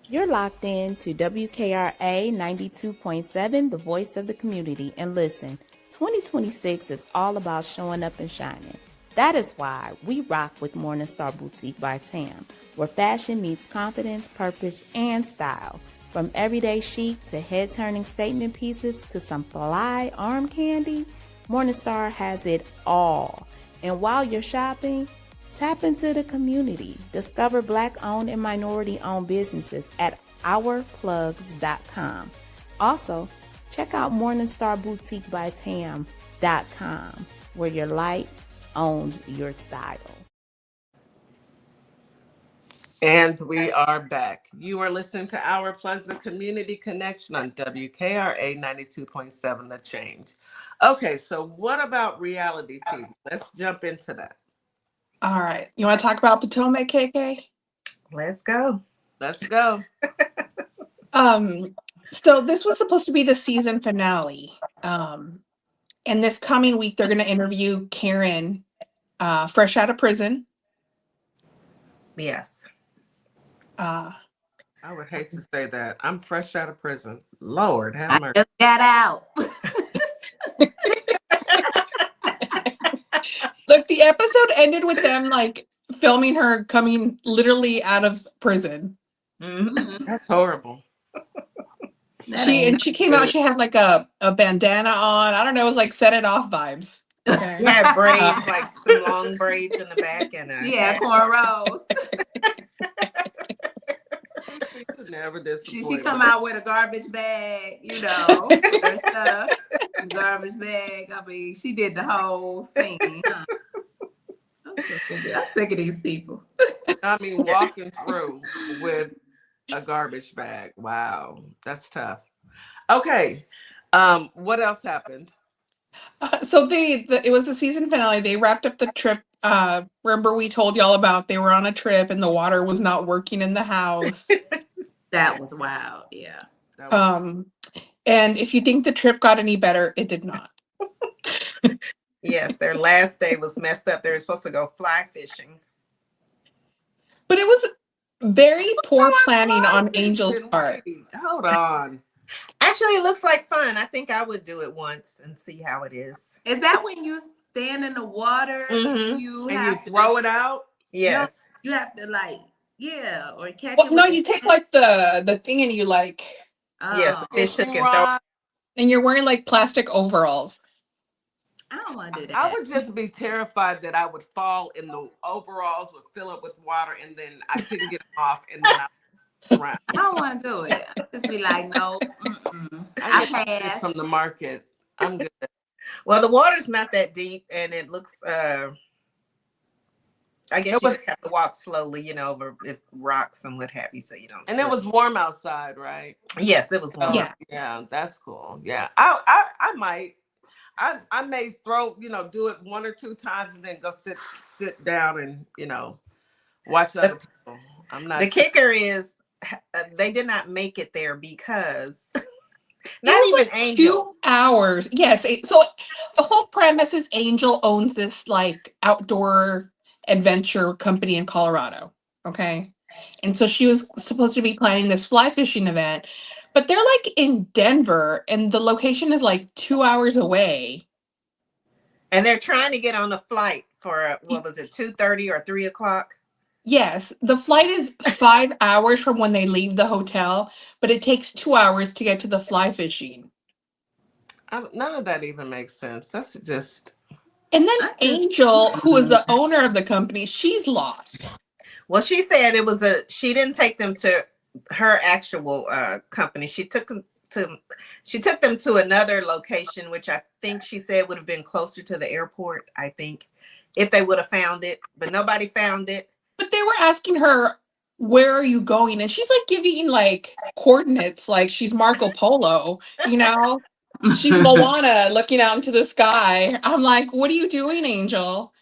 You're locked in to WKRA 92.7, the voice of the community. And listen, 2026 is all about showing up and shining. That is why we rock with Morningstar Boutique by Tam, where fashion meets confidence, purpose, and style. From everyday chic to head-turning statement pieces to some fly arm candy, Morningstar has it all. And while you're shopping, tap into the community. Discover Black-owned and minority-owned businesses at ourplugs.com. Also, check out morningstarboutiquebytam.com, where your light owns your style. And we are back. You are listening to Our Plugs, the Community Connection on WKRA 92.7 The Change. Okay, so what about reality TV? Let's jump into that. All right. You want to talk about Potomac, KK? Let's go. Let's go. So this was supposed to be the season finale. And this coming week, they're going to interview Karen, fresh out of prison. Yes. I would hate to say that. I'm fresh out of prison. Lord, have I mercy. just got out. Look, the episode ended with them like filming her coming literally out of prison. Mm-hmm. That's horrible. She came out, she had like a bandana on. I don't know, it was like Set It Off vibes. Okay. She had braids, like some long braids in the back, and yeah, cornrows. Never disappointed. She come out with a garbage bag, you know, her stuff. Garbage bag. I mean, she did the whole thing. Huh? I'm sick of these people. I mean, walking through with a garbage bag. Wow, that's tough. Okay, what else happened? So it was the season finale. They wrapped up the trip. Remember we told y'all about they were on a trip and the water was not working in the house. That was wild. Yeah. And if you think the trip got any better, it did not. Yes, their last day was messed up. They were supposed to go fly fishing. But it was very poor planning on Angel's part. Hold on. Actually, it looks like fun. I think I would do it once and see how it is. Is that when you stand in the water Mm-hmm. you throw it out? Yes. You have to like, yeah, or catch Well, it. no, you take like the thing and you like. Yes, the fish hook and throw. And you're wearing like plastic overalls. I don't want to do that. I would just be terrified that I would fall in the overalls, would fill up with water, and then I couldn't get them off, and then I would drown. I don't want to do it. I'd just be like, no, I I get pass. from the market. I'm good. Well, the water's not that deep, and it looks I guess It you was, just have to walk slowly, over rocks and what have you, so you don't and it slip. was warm outside, right? Yes, it was warm. So, Yeah. yeah, that's cool. Yeah, I might. I may throw, do it 1 or 2 times and then go sit down and, watch other people. I'm not. The kicker is they did not make it there because not It was even like Angel. 2 hours. Yes. So the whole premise is Angel owns this like outdoor adventure company in Colorado. Okay. And so she was supposed to be planning this fly fishing event, but they're like in Denver and the location is like 2 hours away. And they're trying to get on a flight for what was it, 2:30 or 3 o'clock? Yes, the flight is 5 hours from when they leave the hotel, but it takes 2 hours to get to the fly fishing. None of that even makes sense. That's just. And then Angel, who is the owner of the company, she's lost. Well, she said she didn't take them to her actual company. She took them to another location, which I think she said would have been closer to the airport, I think, if they would have found it, but nobody found it. But they were asking her, where are you going? And she's like giving like coordinates, like she's Marco Polo, She's Moana looking out into the sky. I'm like, what are you doing, Angel?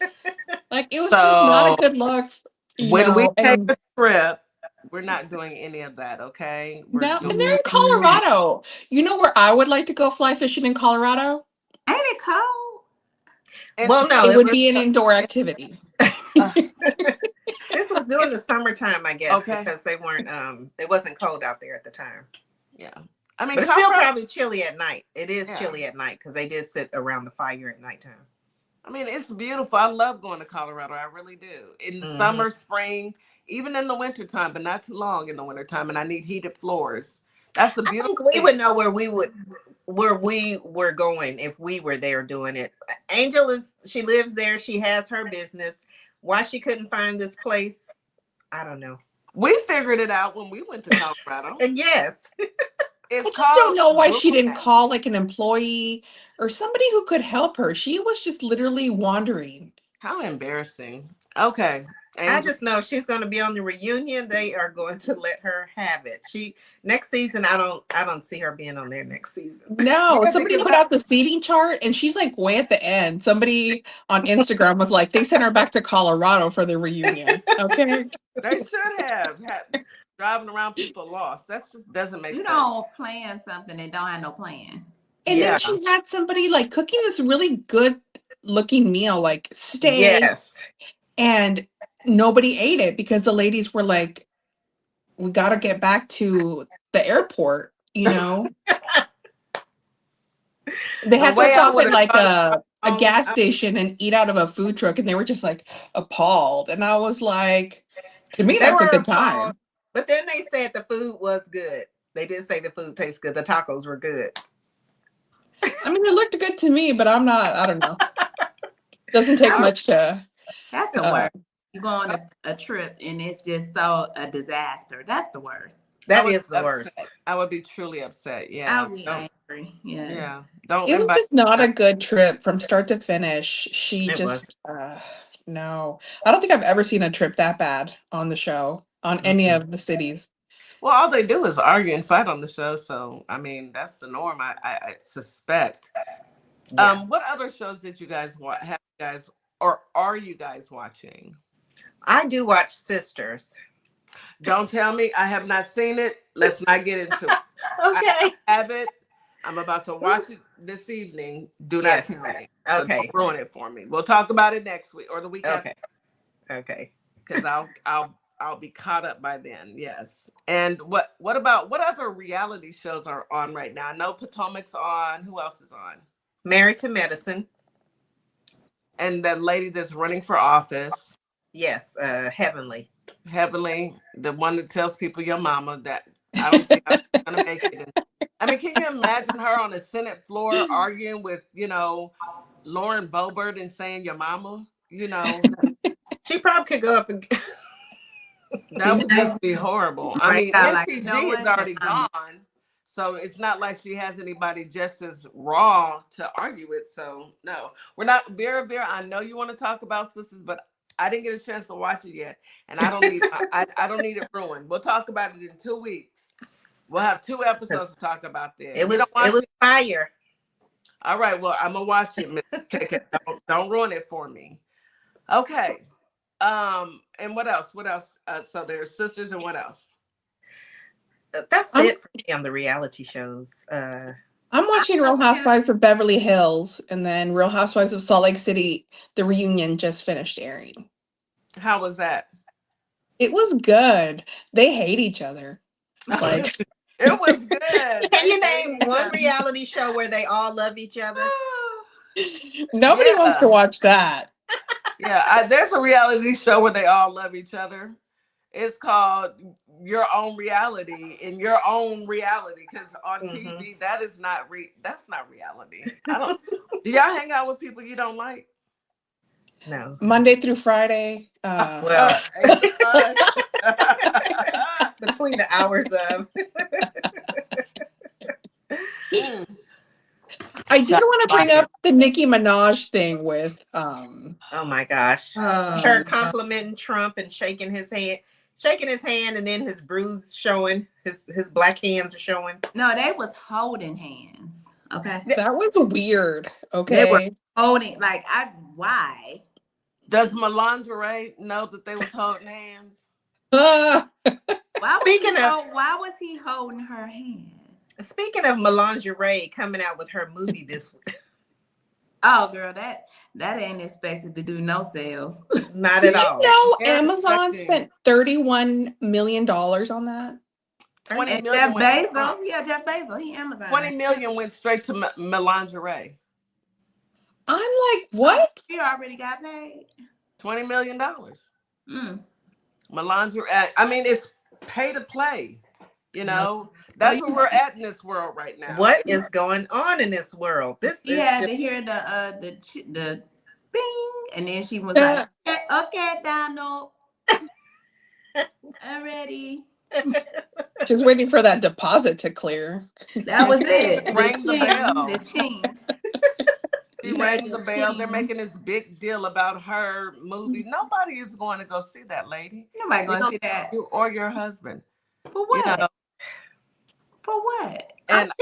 Like, it was just not a good look, When we take and a trip, we're not doing any of that, okay? no, and they're in Colorado. You know where I would like to go fly fishing in Colorado? Ain't it cold? Well, no, it would be an indoor activity. This was during the summertime, I guess, Okay. because they weren't it wasn't cold out there at the time. Yeah. I mean, But it's still probably chilly at night. It is chilly at night because they did sit around the fire at nighttime. I mean, it's beautiful. I love going to Colorado. I really do. In the summer, spring, even in the wintertime, but not too long in the wintertime. And I need heated floors. That's a beautiful I think we would know where we were going if we were there doing it. Angel she lives there. She has her business. Why she couldn't find this place, I don't know. We figured it out when we went to Colorado. And yes. I just don't know why she didn't call like an employee or somebody who could help her. She was just literally wandering. How embarrassing. Okay. Angel. I just know she's going to be on the reunion. They are going to let her have it. Next season, I don't see her being on there next season. No, somebody put out the seating chart and she's like way at the end. Somebody on Instagram was like, they sent her back to Colorado for the reunion. Okay. They should have driving around people lost. That just doesn't make sense. You don't plan something and don't have no plan. And then she had somebody like cooking this really good looking meal, like steak. Yes. And nobody ate it because the ladies were like, we got to get back to the airport, They had to stop at like a gas station and eat out of a food truck. And they were just like appalled. And I was like, to me, that's a good time. But then they said the food was good. They did say the food tastes good. The tacos were good. I mean, it looked good to me, but I don't know. Doesn't take much to. That's the worst. You go on a trip and it's just a disaster. That's the worst. That is the worst. I would be truly upset. Yeah. I'll be angry. Yeah. Yeah. It was just not a good trip from start to finish. No. I don't think I've ever seen a trip that bad on the show, on any of the cities. Well, all they do is argue and fight on the show. So, I mean, that's the norm, I suspect. Yeah. What other shows did you guys watch? Or are you guys watching? I do watch Sisters. Don't tell me. I have not seen it. Let's not get into it. Okay. I have it. I'm about to watch it this evening. Do not tell me. Okay. Don't ruin it for me. We'll talk about it next week or the week after. Okay. Because I'll be caught up by then. Yes. And what other reality shows are on right now? I know Potomac's on. Who else is on? Married to Medicine. And the lady that's running for office. Yes, Heavenly, the one that tells people your mama. That I don't think I'm gonna make it. I mean, can you imagine her on the Senate floor arguing with, Lauren Boebert and saying your mama? She probably could go up and. That would just be horrible. I mean, MPG is already gone, so it's not like she has anybody just as raw to argue with. So no, we're not. Vera, I know you want to talk about Sisters, but I didn't get a chance to watch it yet, and I don't need I don't need it ruined. We'll talk about it in 2 weeks. We'll have 2 episodes to talk about there. It was fire. All right, well, I'm gonna watch it, Miss KK. Don't ruin it for me. Okay. And what else? What else? So there's sisters, and what else? That's it for me on the reality shows. I'm watching Real Housewives of Beverly Hills, and then Real Housewives of Salt Lake City. The reunion just finished airing. How was that? It was good. They hate each other. Like it was good. Can you name one reality show where they all love each other? Nobody wants to watch that. Yeah, there's a reality show where they all love each other. It's called Your Own Reality in Your Own Reality, because on TV that's not reality. I don't. Do y'all hang out with people you don't like? No. Monday through Friday. Well, between the hours of. I did want to bring up the Nicki Minaj thing with oh my gosh. Her complimenting Trump and shaking his hand, and then his bruise showing, his black hands are showing. No, they was holding hands. Okay. That was weird. Okay. They were holding, why? Does Melandre know that they was holding hands? Why was he holding her hand? Speaking of Melandre coming out with her movie this week. Oh, girl, that ain't expected to do no sales. Not at all. You know, Amazon spent $31 million on that. 20 million. Jeff Bezos. Yeah, Jeff Bezos. He Amazon. 20 million went straight to Melandre. I'm like, what? He already got paid. $20 million. Melandre. I mean, it's pay to play. You know, that's where we're at in this world right now. What is going on in this world? This is to hear the bing, and then she was like, "Okay, Donald, I'm ready." Just waiting for that deposit to clear. That was it. Rang the bell. The ching. She rang the bell. They're making this big deal about her movie. Nobody is going to go see that lady. Nobody going to see that. You or your husband. For what? You know? For what? And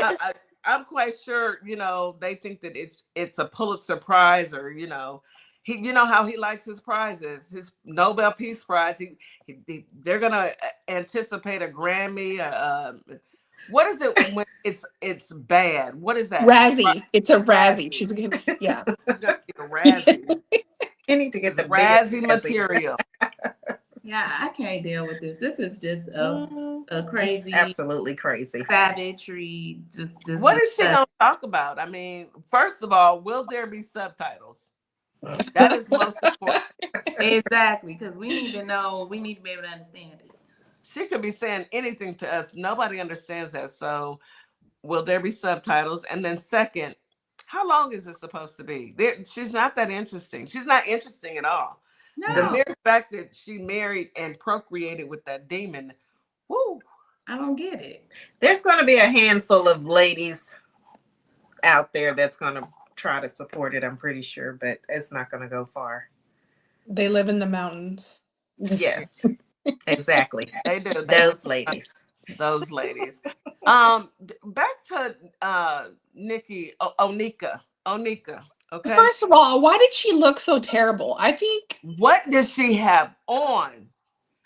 I'm quite sure, you know, they think that it's a Pulitzer Prize, or, you know, you know how he likes his prizes, his Nobel Peace Prize. They're gonna anticipate a Grammy. What is it when it's bad? What is that? Razzie. It's a Razzie. She's gonna She's gonna get a Razzie. You need to get the Razzie material. Yeah, I can't deal with this. This is just a crazy, it's absolutely crazy savagery. Just what is she gonna talk about? I mean, first of all, will there be subtitles? That is most important. Exactly, because we need to know. We need to be able to understand it. She could be saying anything to us. Nobody understands that. So, will there be subtitles? And then, second, how long is it supposed to be? She's not that interesting. She's not interesting at all. No. The mere fact that she married and procreated with that demon, woo! I don't get it. There's going to be a handful of ladies out there that's going to try to support it, I'm pretty sure, but it's not going to go far. They live in the mountains. Yes, exactly. They do. Those ladies. Those ladies. Back to Onika. Okay. First of all, why did she look so terrible? I think. What does she have on?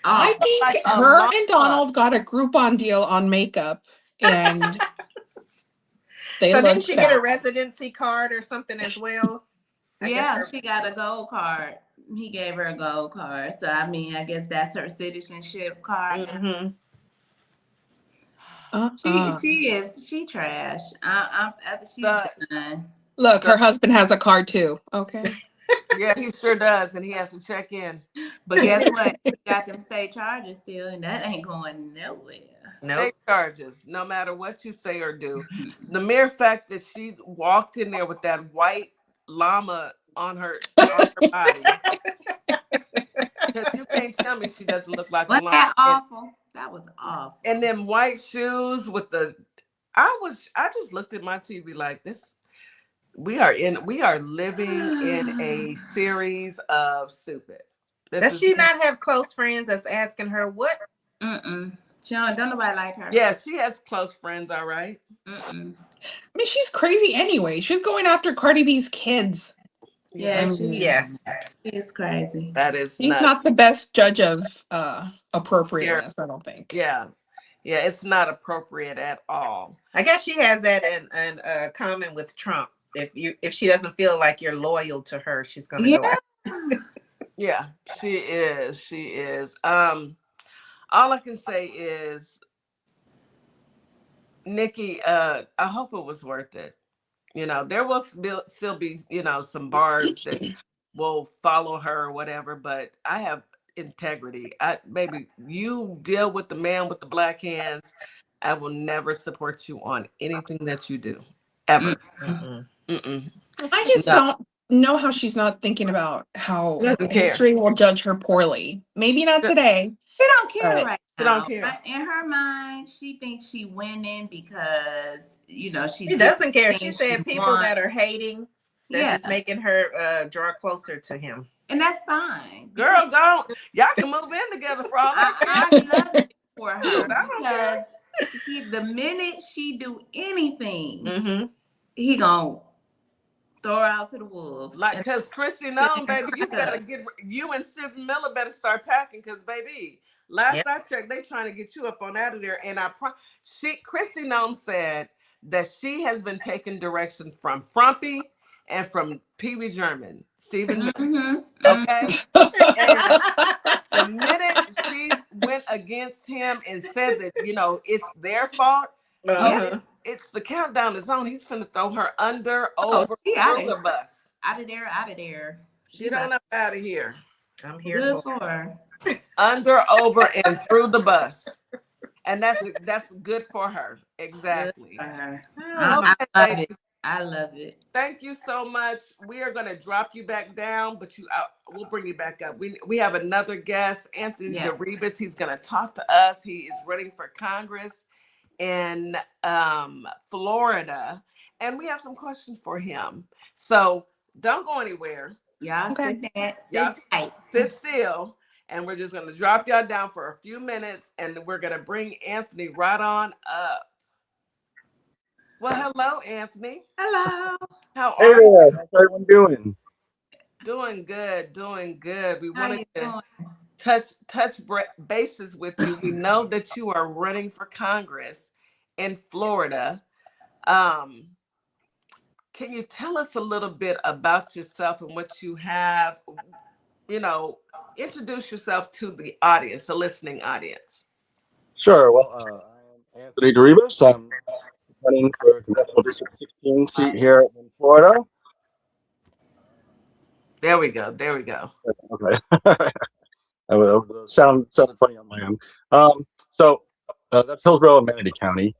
I think her and Donald got a Groupon deal on makeup, and so didn't she get a residency card or something as well? Yeah, she got a gold card. He gave her a gold card. So I mean, I guess that's her citizenship card. She trash. She's done. Look, her husband has a card too. Okay. Yeah, he sure does, and he has to check in. But guess what? He got them state charges still, and that ain't going nowhere. State charges, no matter what you say or do. The mere fact that she walked in there with that white llama on her body. Because you can't tell me she doesn't look like a llama. That awful? That was awful. And then white shoes with the. I just looked at my TV like this. We are living in a series of stupid. Does she not have close friends that's asking her what? She don't nobody like her. Yeah, she has close friends, all right. I mean, she's crazy anyway. She's going after Cardi B's kids. Yeah, she is crazy. That is She's nuts. not the best judge of appropriateness, I don't think. Yeah, it's not appropriate at all. I guess she has that in common with Trump. If she doesn't feel like you're loyal to her, she's gonna go after. Yeah, she is. All I can say is, Nikki, I hope it was worth it. You know, there will still be, you know, some barbs that will follow her or whatever, but I have integrity. Baby, you deal with the man with the black hands. I will never support you on anything that you do, ever. I just don't know how she's not thinking about how history will judge her poorly. Maybe not today. She don't care right now. She don't care. In her mind, she thinks she winning because, you know, she doesn't care. She said people that are hating, that's just making her draw closer to him. And that's fine. Girl, go. Y'all can move in together for all I love it for her because the minute she do anything, he gonna throw her out to the wolves. Like, because Chrissy Nome, baby, you and Stephen Miller better start packing, because, baby, last I checked, they trying to get you up on out of there. And Chrissy Nome said that she has been taking direction from Frumpy and from Pee Wee German, Stephen Miller. Okay? And the minute she went against him and said that, you know, it's their fault, it's the countdown is on. He's finna throw her under, over, through the bus. Out of there. Get on up out of here. I'm here good for her. Under, over, and through the bus. And that's good for her. Exactly. Good for her. Okay, I love it. Thank you so much. We are going to drop you back down, but we'll bring you back up. We have another guest, Anthony DeRibas. He's going to talk to us. He is running for Congress in Florida, and we have some questions for him. So don't go anywhere. Y'all sit tight. Sit still, and we're just going to drop y'all down for a few minutes, and we're going to bring Anthony right on up. Well, hello, Anthony. Hello. How are you? How's everyone doing? Doing good. We wanted to touch bases with you. We know that you are running for Congress in Florida. Can you tell us a little bit about yourself and what you have? You know, introduce yourself to the audience, the listening audience. Sure. Well, I'm Anthony DeRibas. I'm running for Congressional District 16 seat here in Florida. There we go. Okay. That sounded funny on my end. So that's Hillsborough and Manatee County,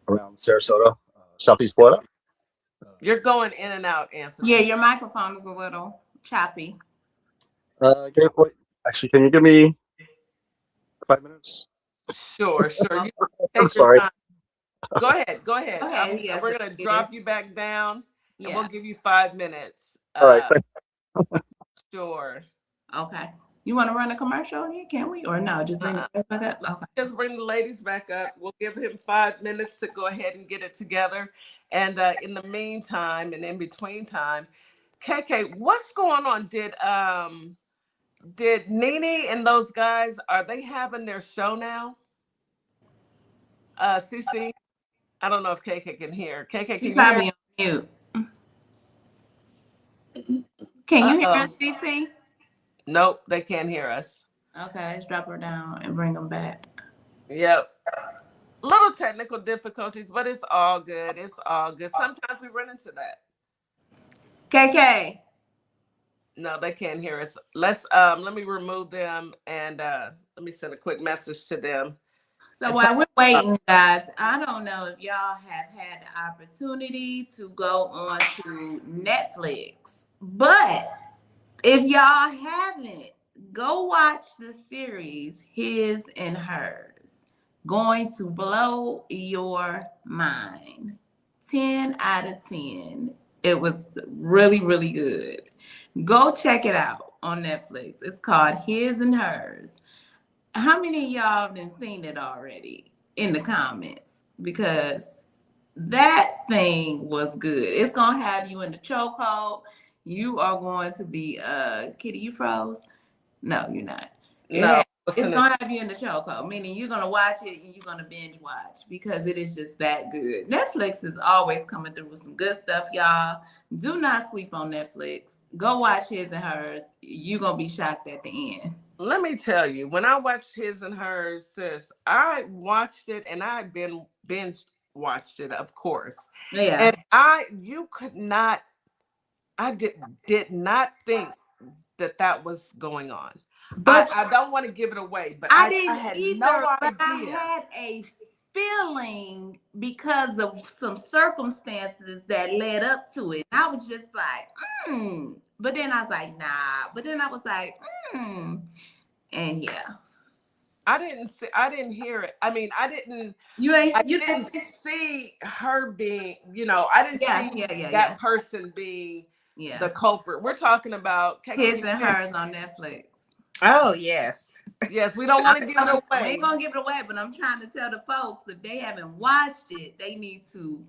around Sarasota, Southeast Florida. You're going in and out, Anthony. Yeah, your microphone is a little choppy. Actually, can you give me 5 minutes? Sure. I'm sorry. Go ahead. Yes, we're going to drop you back down, and we'll give you 5 minutes. All right. Sure. Okay. You want to run a commercial here, can we? Or no, just bring it back up? Okay. Just bring the ladies back up. We'll give him 5 minutes to go ahead and get it together. And in the meantime, and in between time, KK, what's going on? Did Nene and those guys, are they having their show now? CC? I don't know if KK can hear. KK, can you probably hear? On mute. Can you hear us, CC? Nope, they can't hear us. Okay, let's drop her down and bring them back. Yep. Little technical difficulties, but it's all good. Sometimes we run into that. KK. No, they can't hear us. Let me remove them and let me send a quick message to them. So while we're waiting, guys, I don't know if y'all have had the opportunity to go on to Netflix, but if y'all haven't, go watch the series His and Hers. Going to blow your mind. 10 out of 10. It was really, really good. Go check it out. on Netflix. It's called His and Hers. How many of y'all have seen it already in the comments? Because that thing was good. It's gonna have you in the chokehold. You are going to be Kitty, you froze? No, you're not. No, It's gonna have you in the chokehold, meaning you're gonna watch it and you're gonna binge watch because it is just that good. Netflix is always coming through with some good stuff, y'all. Do not sleep on Netflix. Go watch His and Hers. You're gonna be shocked at the end. Let me tell you, when I watched His and Hers, sis, I watched it and I binge watched it, of course. Yeah. And you could not, I did not think that was going on. But I don't want to give it away, but I had either, no idea. I had a feeling because of some circumstances that led up to it. I was just like, But then I was like, nah. But then I was like, And yeah. I didn't hear it. I mean, I didn't see her being, I didn't see that person being the culprit. We're talking about His and Hers on Netflix. Oh, yes. Yes, we don't want to give it away. We ain't gonna give it away, but I'm trying to tell the folks if they haven't watched it, they need to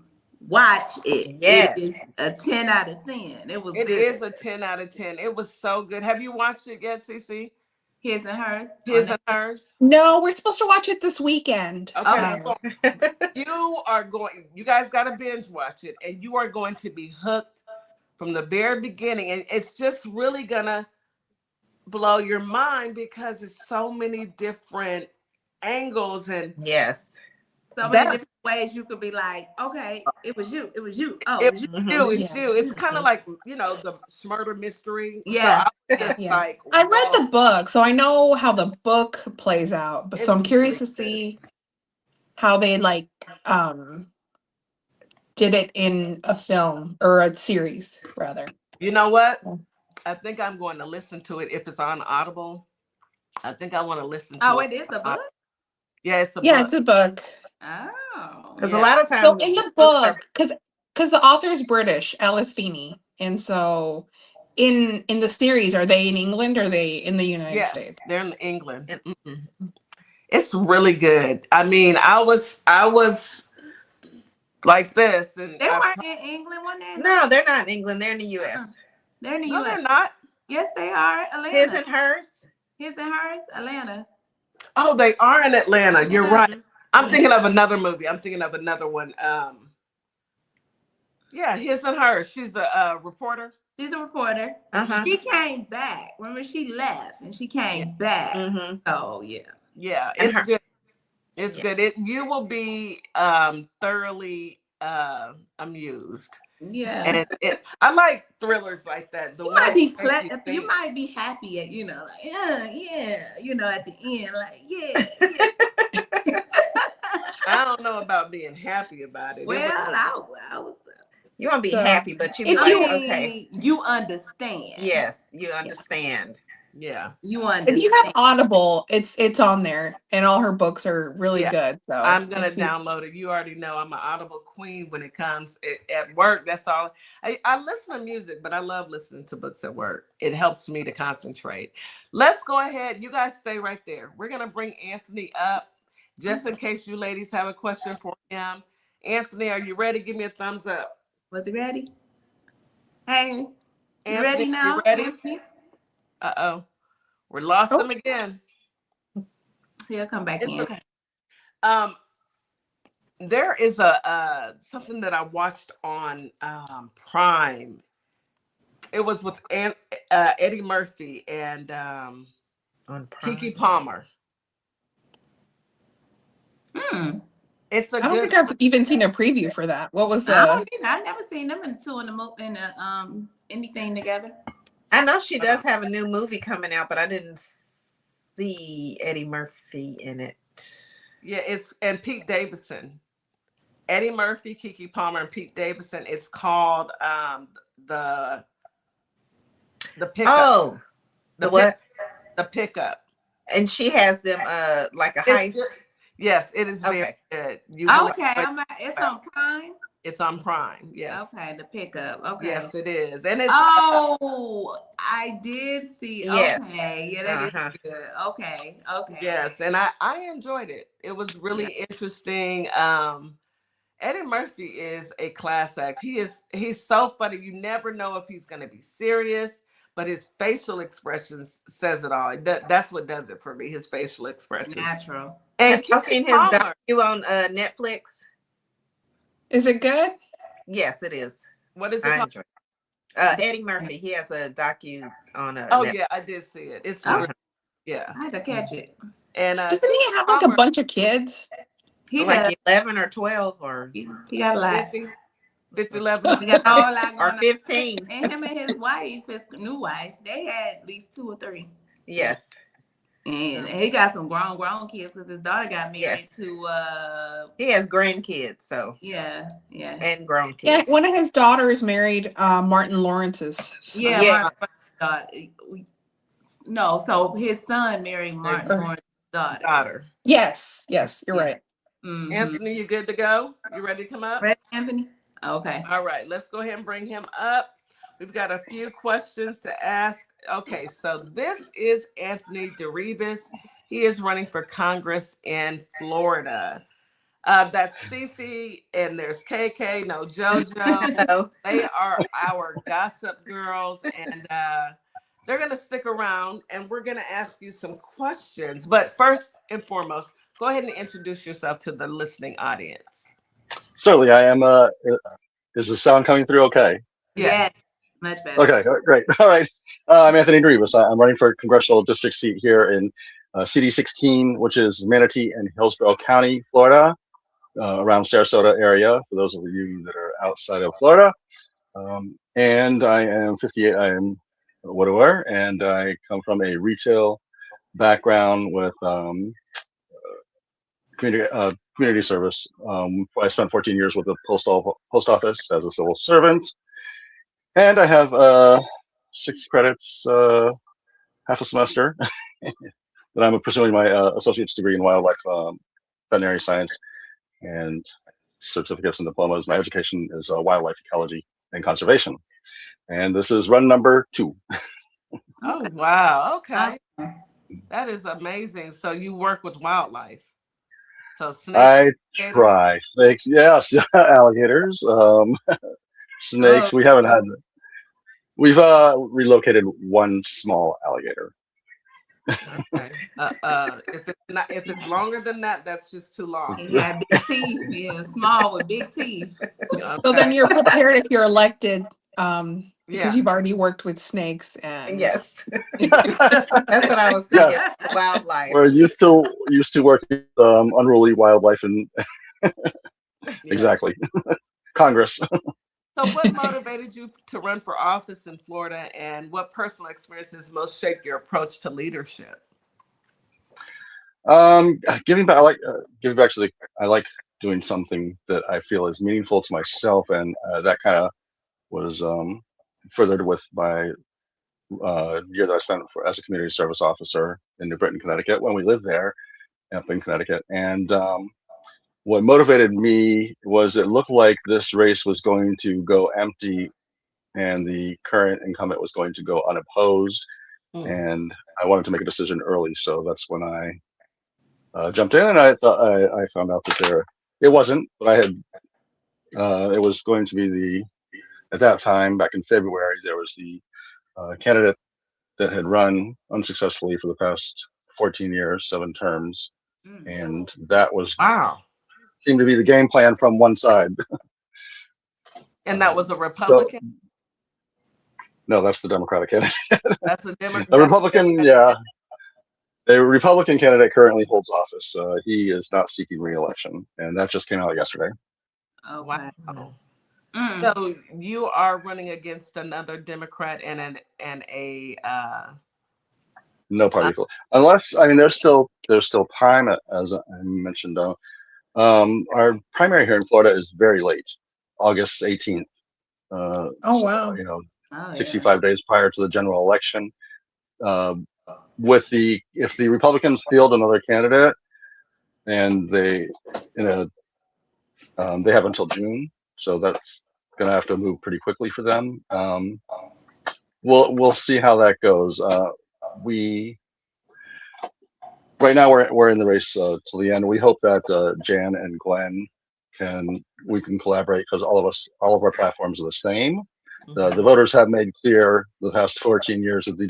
watch it. Yes. It is a 10 out of 10. It was It good. is a 10 out of 10. It was so good. Have you watched it yet, Cece? His and Hers. His and Hers. No, we're supposed to watch it this weekend. Okay. You guys got to binge watch it, and you are going to be hooked from the very beginning. And it's just really gonna blow your mind because it's so many different angles and yes, so many different ways you could be like, okay, it was you. Oh, it was you. It's kind of like the murder mystery. Yeah. Like I read the book, so I know how the book plays out. But so I'm curious to see how they did it in a film or a series, rather. You know what? I think I'm going to listen to it if it's on Audible. I think I want to listen to it. Oh, it is a book? Yeah, it's a book. Yeah, it's a book. Oh. Because a lot of times so in the book, because the author is British, Alice Feeney, and so in the series, are they in England or are they in the United States? They're in England. It's really good. I mean, I was like this, and they weren't in England, one day. No, they're not in England. They're in the U.S. They're in the No, U.S. they're not. Yes, they are. Atlanta. His and Hers. His and Hers, Atlanta. Oh, they are in Atlanta. You're right. I'm thinking of another movie. I'm thinking of another one. Yeah, His and Hers. She's a reporter. She's a reporter. She came back. Remember, she left and she came back. Oh yeah. Yeah, it's good. It's good. You will be thoroughly amused. Yeah. And I like thrillers like that. You might be happy at at the end, like yeah. I don't know about being happy about it. Well, I was. You won't be happy, but you okay. You understand. Yes, you understand. Yeah, you understand. If you have Audible, it's on there, and all her books are really good. So I'm gonna download it. You already know I'm an Audible queen when it comes at work. That's all. I listen to music, but I love listening to books at work. It helps me to concentrate. Let's go ahead. You guys stay right there. We're gonna bring Anthony up just in case you ladies have a question for him. Anthony, are you ready? Give me a thumbs up. Was he ready? Hey, Anthony, ready now? You ready? Uh-oh. We lost him again. He'll come back in. Okay. There is something that I watched on Prime. It was with Eddie Murphy and Keke Palmer. It's I don't think I've even seen a preview for that. What was the? I've never seen them in anything together. I know she does have a new movie coming out, but I didn't see Eddie Murphy in it. Yeah, and Pete Davidson. Eddie Murphy, Keke Palmer, and Pete Davidson. It's called the Pickup. Oh, the what? The Pickup. And she has them like a heist. Yes, it is very good. It's on Prime. It's on Prime. Yes. Okay, the pickup. Okay. Yes, it is, and it's. Oh, I did see. Yes. Okay, yeah, that is good. Okay, okay. Yes, and I enjoyed it. It was really interesting. Eddie Murphy is a class act. He's so funny. You never know if he's going to be serious, but his facial expressions says it all. That's what does it for me. His facial expression. Natural. And have y'all seen his docu on Netflix? Is it good? Yes, it is. What is it called? Enjoy. Eddie Murphy. He has a docu on Netflix. Yeah, I did see it. It's yeah. I had to catch it. And doesn't he have like a bunch of kids? He like 11 or 12 or he got a lot. 50, 11. He got a whole lot or 15. And him and his wife, his new wife, they had at least 2 or 3. Yes. And he got some grown kids because his daughter got married to he has grandkids, so yeah. And grown kids. Yeah, one of his daughters married Martin Lawrence's son. Yeah. No, so his son married Martin Lawrence's daughter. Yes, you're right. Mm-hmm. Anthony, you good to go? You ready to come up? Ready, Anthony? Okay. All right, let's go ahead and bring him up. We've got a few questions to ask. Okay, so this is Anthony DeRibas. He is running for Congress in Florida. That's Cece, and there's KK, no JoJo. They are our gossip girls, and they're going to stick around, and we're going to ask you some questions. But first and foremost, go ahead and introduce yourself to the listening audience. Certainly, I am. Is the sound coming through okay? Yes. Much better. Okay, great. All right. I'm Anthony DeRibas. I'm running for a congressional district seat here in CD16, which is Manatee and Hillsborough County, Florida, around Sarasota area, for those of you that are outside of Florida. And I am 58. I am a widower, and I come from a retail background with community service. I spent 14 years with the post office as a civil servant. And I have 6 credits, half a semester, that I'm pursuing my associate's degree in wildlife veterinary science, and certificates and diplomas. My education is wildlife ecology and conservation. And this is run number 2. Oh, wow. Okay. That is amazing. So you work with wildlife. So snakes. I try. Snakes, yes. Alligators. Snakes. We haven't had. We've relocated one small alligator. Okay. If it's longer than that, that's just too long. He had big teeth. Yeah, small with big teeth. Okay. So then you're prepared if you're elected, because you've already worked with snakes and yes. That's what I was thinking. Yeah. Wildlife. We're used to work with unruly wildlife and exactly. Congress. So what motivated you to run for office in Florida, and what personal experiences most shaped your approach to leadership? Giving back. I like giving back to I like doing something that I feel is meaningful to myself, and that kind of was furthered with my year that I spent as a community service officer in New Britain, Connecticut, when we lived there up in Connecticut. And what motivated me was it looked like this race was going to go empty and the current incumbent was going to go unopposed. And I wanted to make a decision early. So that's when I jumped in, and I thought I found out that it wasn't, but I had, it was going to be at that time, back in February, there was the candidate that had run unsuccessfully for the past 14 years, 7 terms. And that was seemed to be the game plan from one side. And that was a Republican? So, no, that's the Democratic candidate. That's a Democrat. A Republican, yeah. A Republican candidate currently holds office. He is not seeking re-election, and that just came out yesterday. Oh, wow. So you are running against another Democrat and a no party, unless there's still time, as I mentioned. Our primary here in Florida is very late, August 18th. Oh wow! 65 days prior to the general election. If the Republicans field another candidate, and they have until June So that's going to have to move pretty quickly for them. We'll see how that goes. We right now we're in the race to the end. We hope that Jan and Glenn we can collaborate, because all of our platforms are the same. The voters have made clear the past 14 years that they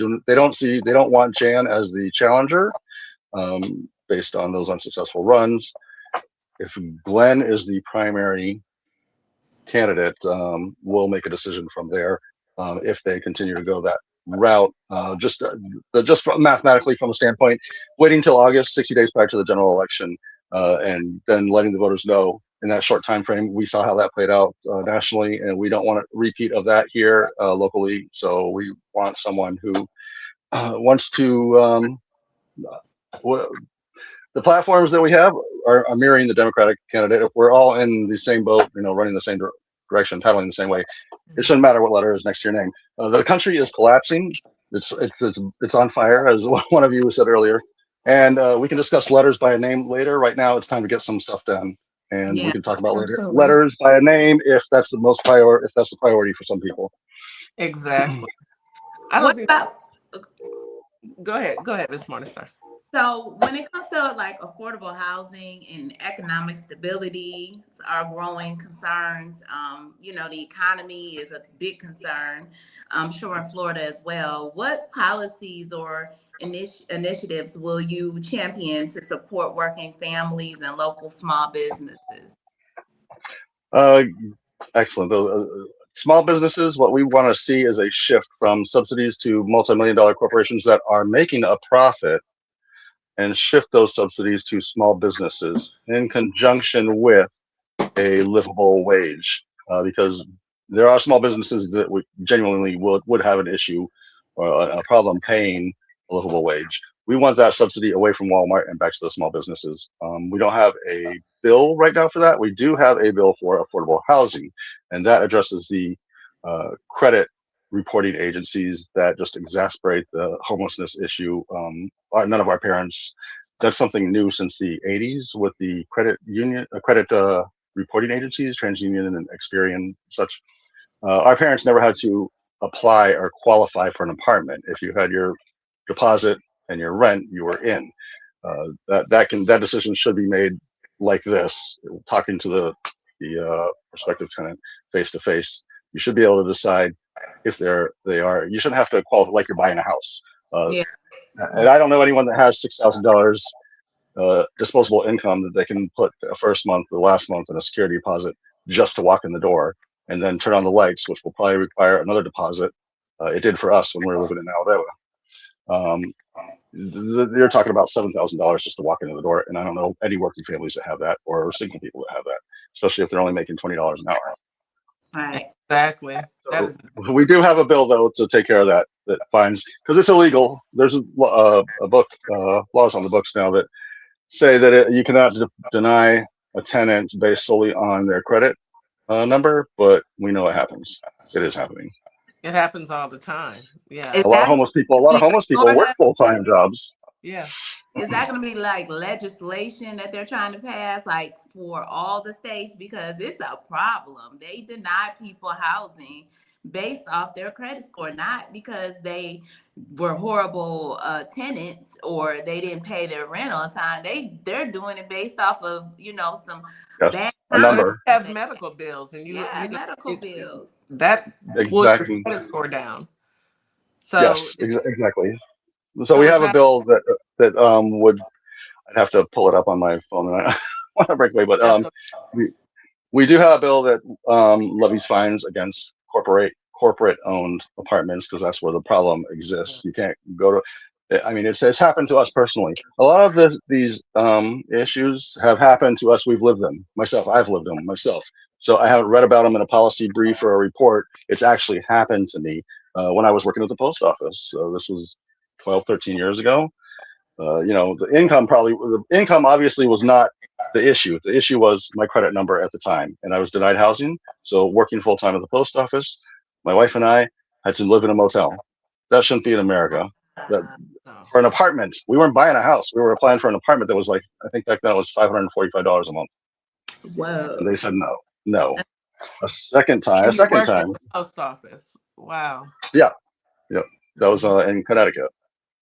don't want Jan as the challenger, based on those unsuccessful runs. If Glenn is the primary candidate, we'll make a decision from there, if they continue to go that route. Just mathematically, from a standpoint, waiting till August, 60 days prior to the general election, and then letting the voters know in that short time frame. We saw how that played out nationally, and we don't want a repeat of that here locally. So we want someone who wants to. The platforms that we have are mirroring the Democratic candidate. If we're all in the same boat, running the same direction, paddling the same way, it shouldn't matter what letter is next to your name. The country is collapsing. It's on fire, as one of you said earlier. And we can discuss letters by a name later. Right now, it's time to get some stuff done, and we can talk about letters by a name if that's the priority for some people. Exactly. I don't think. Go ahead, Ms. Morningstar. So when it comes to like affordable housing and economic stability are growing concerns. The economy is a big concern. I'm sure in Florida as well. What policies or initiatives will you champion to support working families and local small businesses? Excellent. Small businesses, what we want to see is a shift from subsidies to multi-million-dollar corporations that are making a profit, and shift those subsidies to small businesses in conjunction with a livable wage, because there are small businesses that genuinely would have an issue or a problem paying a livable wage. We want that subsidy away from Walmart and back to the small businesses. We don't have a bill right now for that. We do have a bill for affordable housing, and that addresses the credit reporting agencies that just exasperate the homelessness issue. None of our parents, that's something new since the 80s with the credit reporting agencies, TransUnion and Experian and such. Our parents never had to apply or qualify for an apartment. If you had your deposit and your rent, you were in. That decision should be made like this, talking to the prospective tenant face to face. You should be able to decide if they are. You shouldn't have to qualify like you're buying a house. And I don't know anyone that has $6,000 disposable income that they can put the first month, the last month, in a security deposit just to walk in the door and then turn on the lights, which will probably require another deposit. It did for us when we were living in Alabama. They're talking about $7,000 just to walk into the door, and I don't know any working families that have that, or single people that have that, especially if they're only making $20 an hour. Right. Exactly. So we do have a bill though to take care of that fines, because it's illegal. There's a book, laws on the books now that say that you cannot deny a tenant based solely on their credit number, but we know it happens. It is happening. It happens all the time. Yeah. A lot of homeless people work full-time jobs. Yeah. Is that going to be like legislation that they're trying to pass, like for all the states? Because it's a problem. They deny people housing based off their credit score, not because they were horrible tenants or they didn't pay their rent on time. They're doing it based off of some bad a number. You have medical bills, and medical bills that exactly will your credit score down. So yes, exactly. So we have a bill that would, I'd have to pull it up on my phone, and I want to break away, but we do have a bill that levies fines against corporate owned apartments, because that's where the problem exists. You can't go to. I mean, it's happened to us personally. A lot of these issues have happened to us. We've lived them. I've lived them myself. So I haven't read about them in a policy brief or a report. It's actually happened to me when I was working at the post office. So this was 12, 13 years ago. The income obviously was not the issue. The issue was my credit number at the time, and I was denied housing. So working full time at the post office, my wife and I had to live in a motel. That shouldn't be in America. For an apartment, we weren't buying a house. We were applying for an apartment that was I think back then it was $545 a month. Whoa. And they said no. A second time. A And you second worked at time. the post office. Wow. Yeah. Yeah. That was in Connecticut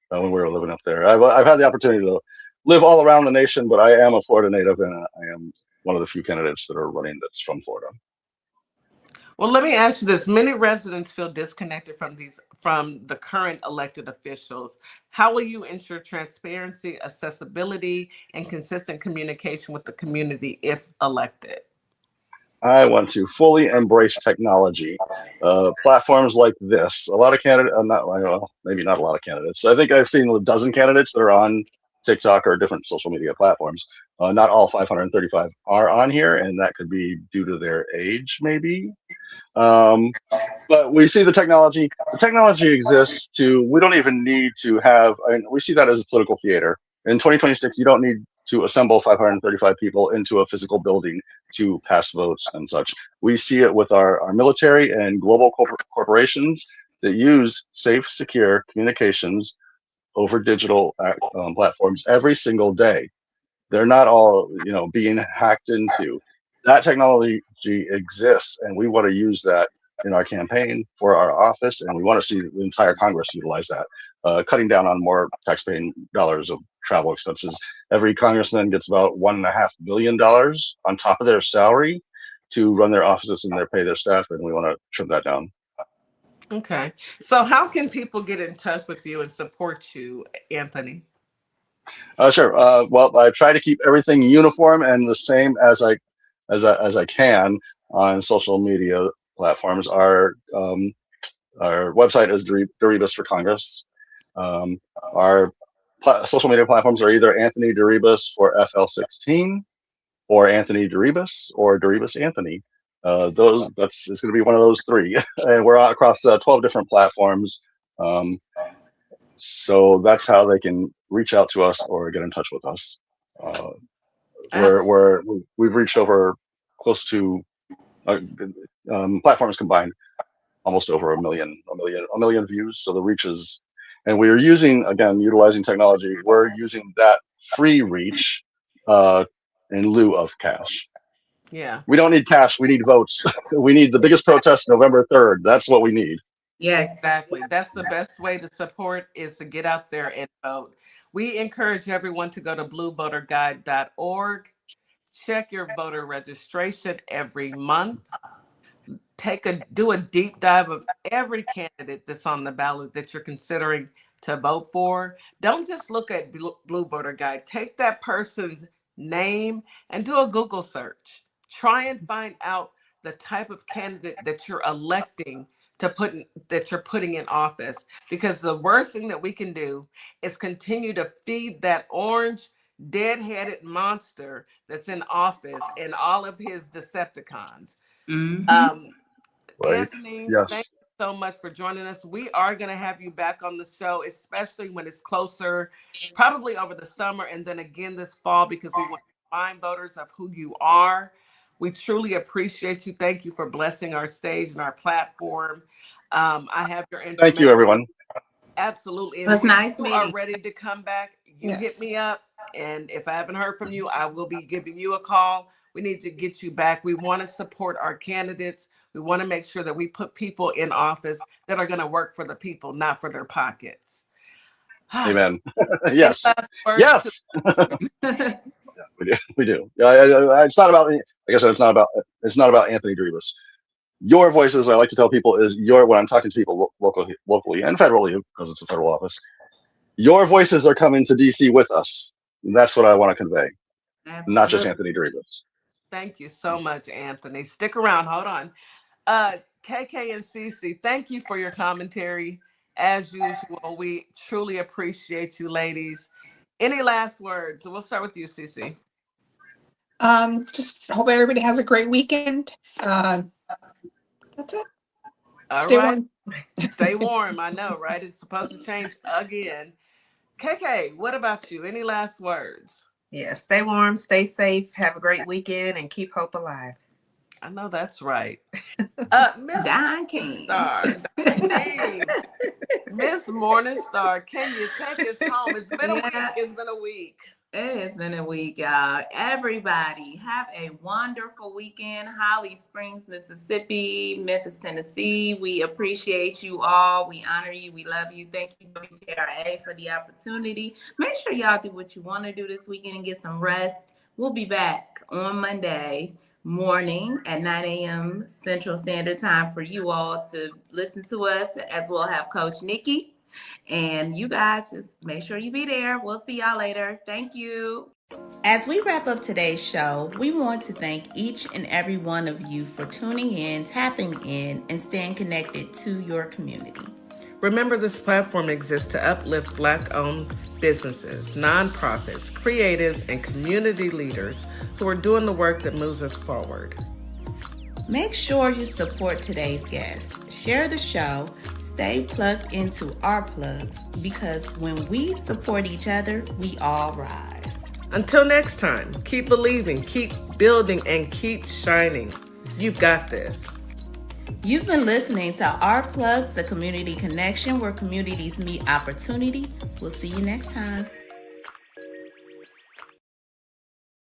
when we were living up there. I've had the opportunity to live all around the nation, but I am a Florida native, and I am one of the few candidates that are running that's from Florida. Well, let me ask you this. Many residents feel disconnected from the current elected officials. How will you ensure transparency, accessibility, and consistent communication with the community if elected? I want to fully embrace technology. Platforms like this, a lot of candidates, well, maybe not a lot of candidates. I think I've seen a dozen candidates that are on TikTok or different social media platforms. Not all 535 are on here, and that could be due to their age, maybe. But we see the technology. The technology exists we don't even need to have, we see that as a political theater. In 2026, you don't need to assemble 535 people into a physical building to pass votes and such. We see it with our military and global corporations that use safe, secure communications over digital platforms every single day. They're not all, being hacked into. That technology exists, and we want to use that in our campaign for our office, and we want to see the entire Congress utilize that, cutting down on more taxpaying dollars of travel expenses. Every congressman gets about $1.5 billion on top of their salary to run their offices and pay their staff, and we want to trim that down. Okay. So how can people get in touch with you and support you, Anthony? Sure. Well, I try to keep everything uniform and the same as I can on social media platforms. Our website is Deribas for Congress. Our social media platforms are either Anthony Deribas for FL16, or Anthony Deribas, or Deribas Anthony. It's going to be one of those three, and we're across 12 different platforms. So that's how they can reach out to us or get in touch with us. We've reached over close to platforms combined, almost over a million views. So the reach is, and we are utilizing technology. We're using that free reach in lieu of cash. Yeah. We don't need cash. We need votes. We need the biggest protest November 3rd. That's what we need. Yes. Exactly. That's the best way to support is to get out there and vote. We encourage everyone to go to bluevoterguide.org. Check your voter registration every month. Do a deep dive of every candidate that's on the ballot that you're considering to vote for. Don't just look at Blue Voter Guide. Take that person's name and do a Google search. Try and find out the type of candidate that you're electing that you're putting in office, because the worst thing that we can do is continue to feed that orange dead-headed monster that's in office and all of his Decepticons. Mm-hmm. Right. Anthony, Yes. thank you so much for joining us. We are going to have you back on the show, especially when it's closer, probably over the summer and then again this fall, because we want to remind voters of who you are. We truly appreciate you. Thank you for blessing our stage and our platform. I have your information. Thank you, everyone. Absolutely. It was nice you are meeting. ready to come back, you Yes. hit me up. And if I haven't heard from you, I will be giving you a call. We need to get you back. We want to support our candidates. We want to make sure that we put people in office that are going to work for the people, not for their pockets. Amen. Yes. Any last words Yes. We do. It's not about, like I said, it's not about Anthony Deribas. Your voices, I like to tell people, is when I'm talking to people locally and federally, because it's a federal office, your voices are coming to DC with us. And that's what I want to convey. Absolutely. Not just Anthony Deribas. Thank you so much, Anthony. Stick around. Hold on. KK and Cece, thank you for your commentary. As usual, we truly appreciate you, ladies. Any last words? We'll start with you, Cece. Just hope everybody has a great weekend. That's it. All Stay right. warm. Stay warm. I know, right? It's supposed to change again. KK, what about you? Any last words? Yeah, stay warm, stay safe, have a great weekend, and keep hope alive. I know that's right. Miss Don King. Miss Morningstar, can you take us home? It's been a week. It's been a week. It has been a week, y'all. Everybody, have a wonderful weekend. Holly Springs, Mississippi, Memphis, Tennessee. We appreciate you all. We honor you. We love you. Thank you, WKRA, for the opportunity. Make sure y'all do what you want to do this weekend and get some rest. We'll be back on Monday morning at 9 a.m. Central Standard Time for you all to listen to us, as we'll have Coach Nikki. And you guys just make sure you be there. We'll see y'all later. Thank you. As we wrap up today's show, we want to thank each and every one of you for tuning in, tapping in, and staying connected to your community. Remember, this platform exists to uplift Black-owned businesses, nonprofits, creatives, and community leaders who are doing the work that moves us forward. Make sure you support today's guests. Share the show. Stay plugged into our plugs, because when we support each other, we all rise. Until next time, keep believing, keep building, and keep shining. You've got this. You've been listening to Our Plugs, the community connection where communities meet opportunity. We'll see you next time.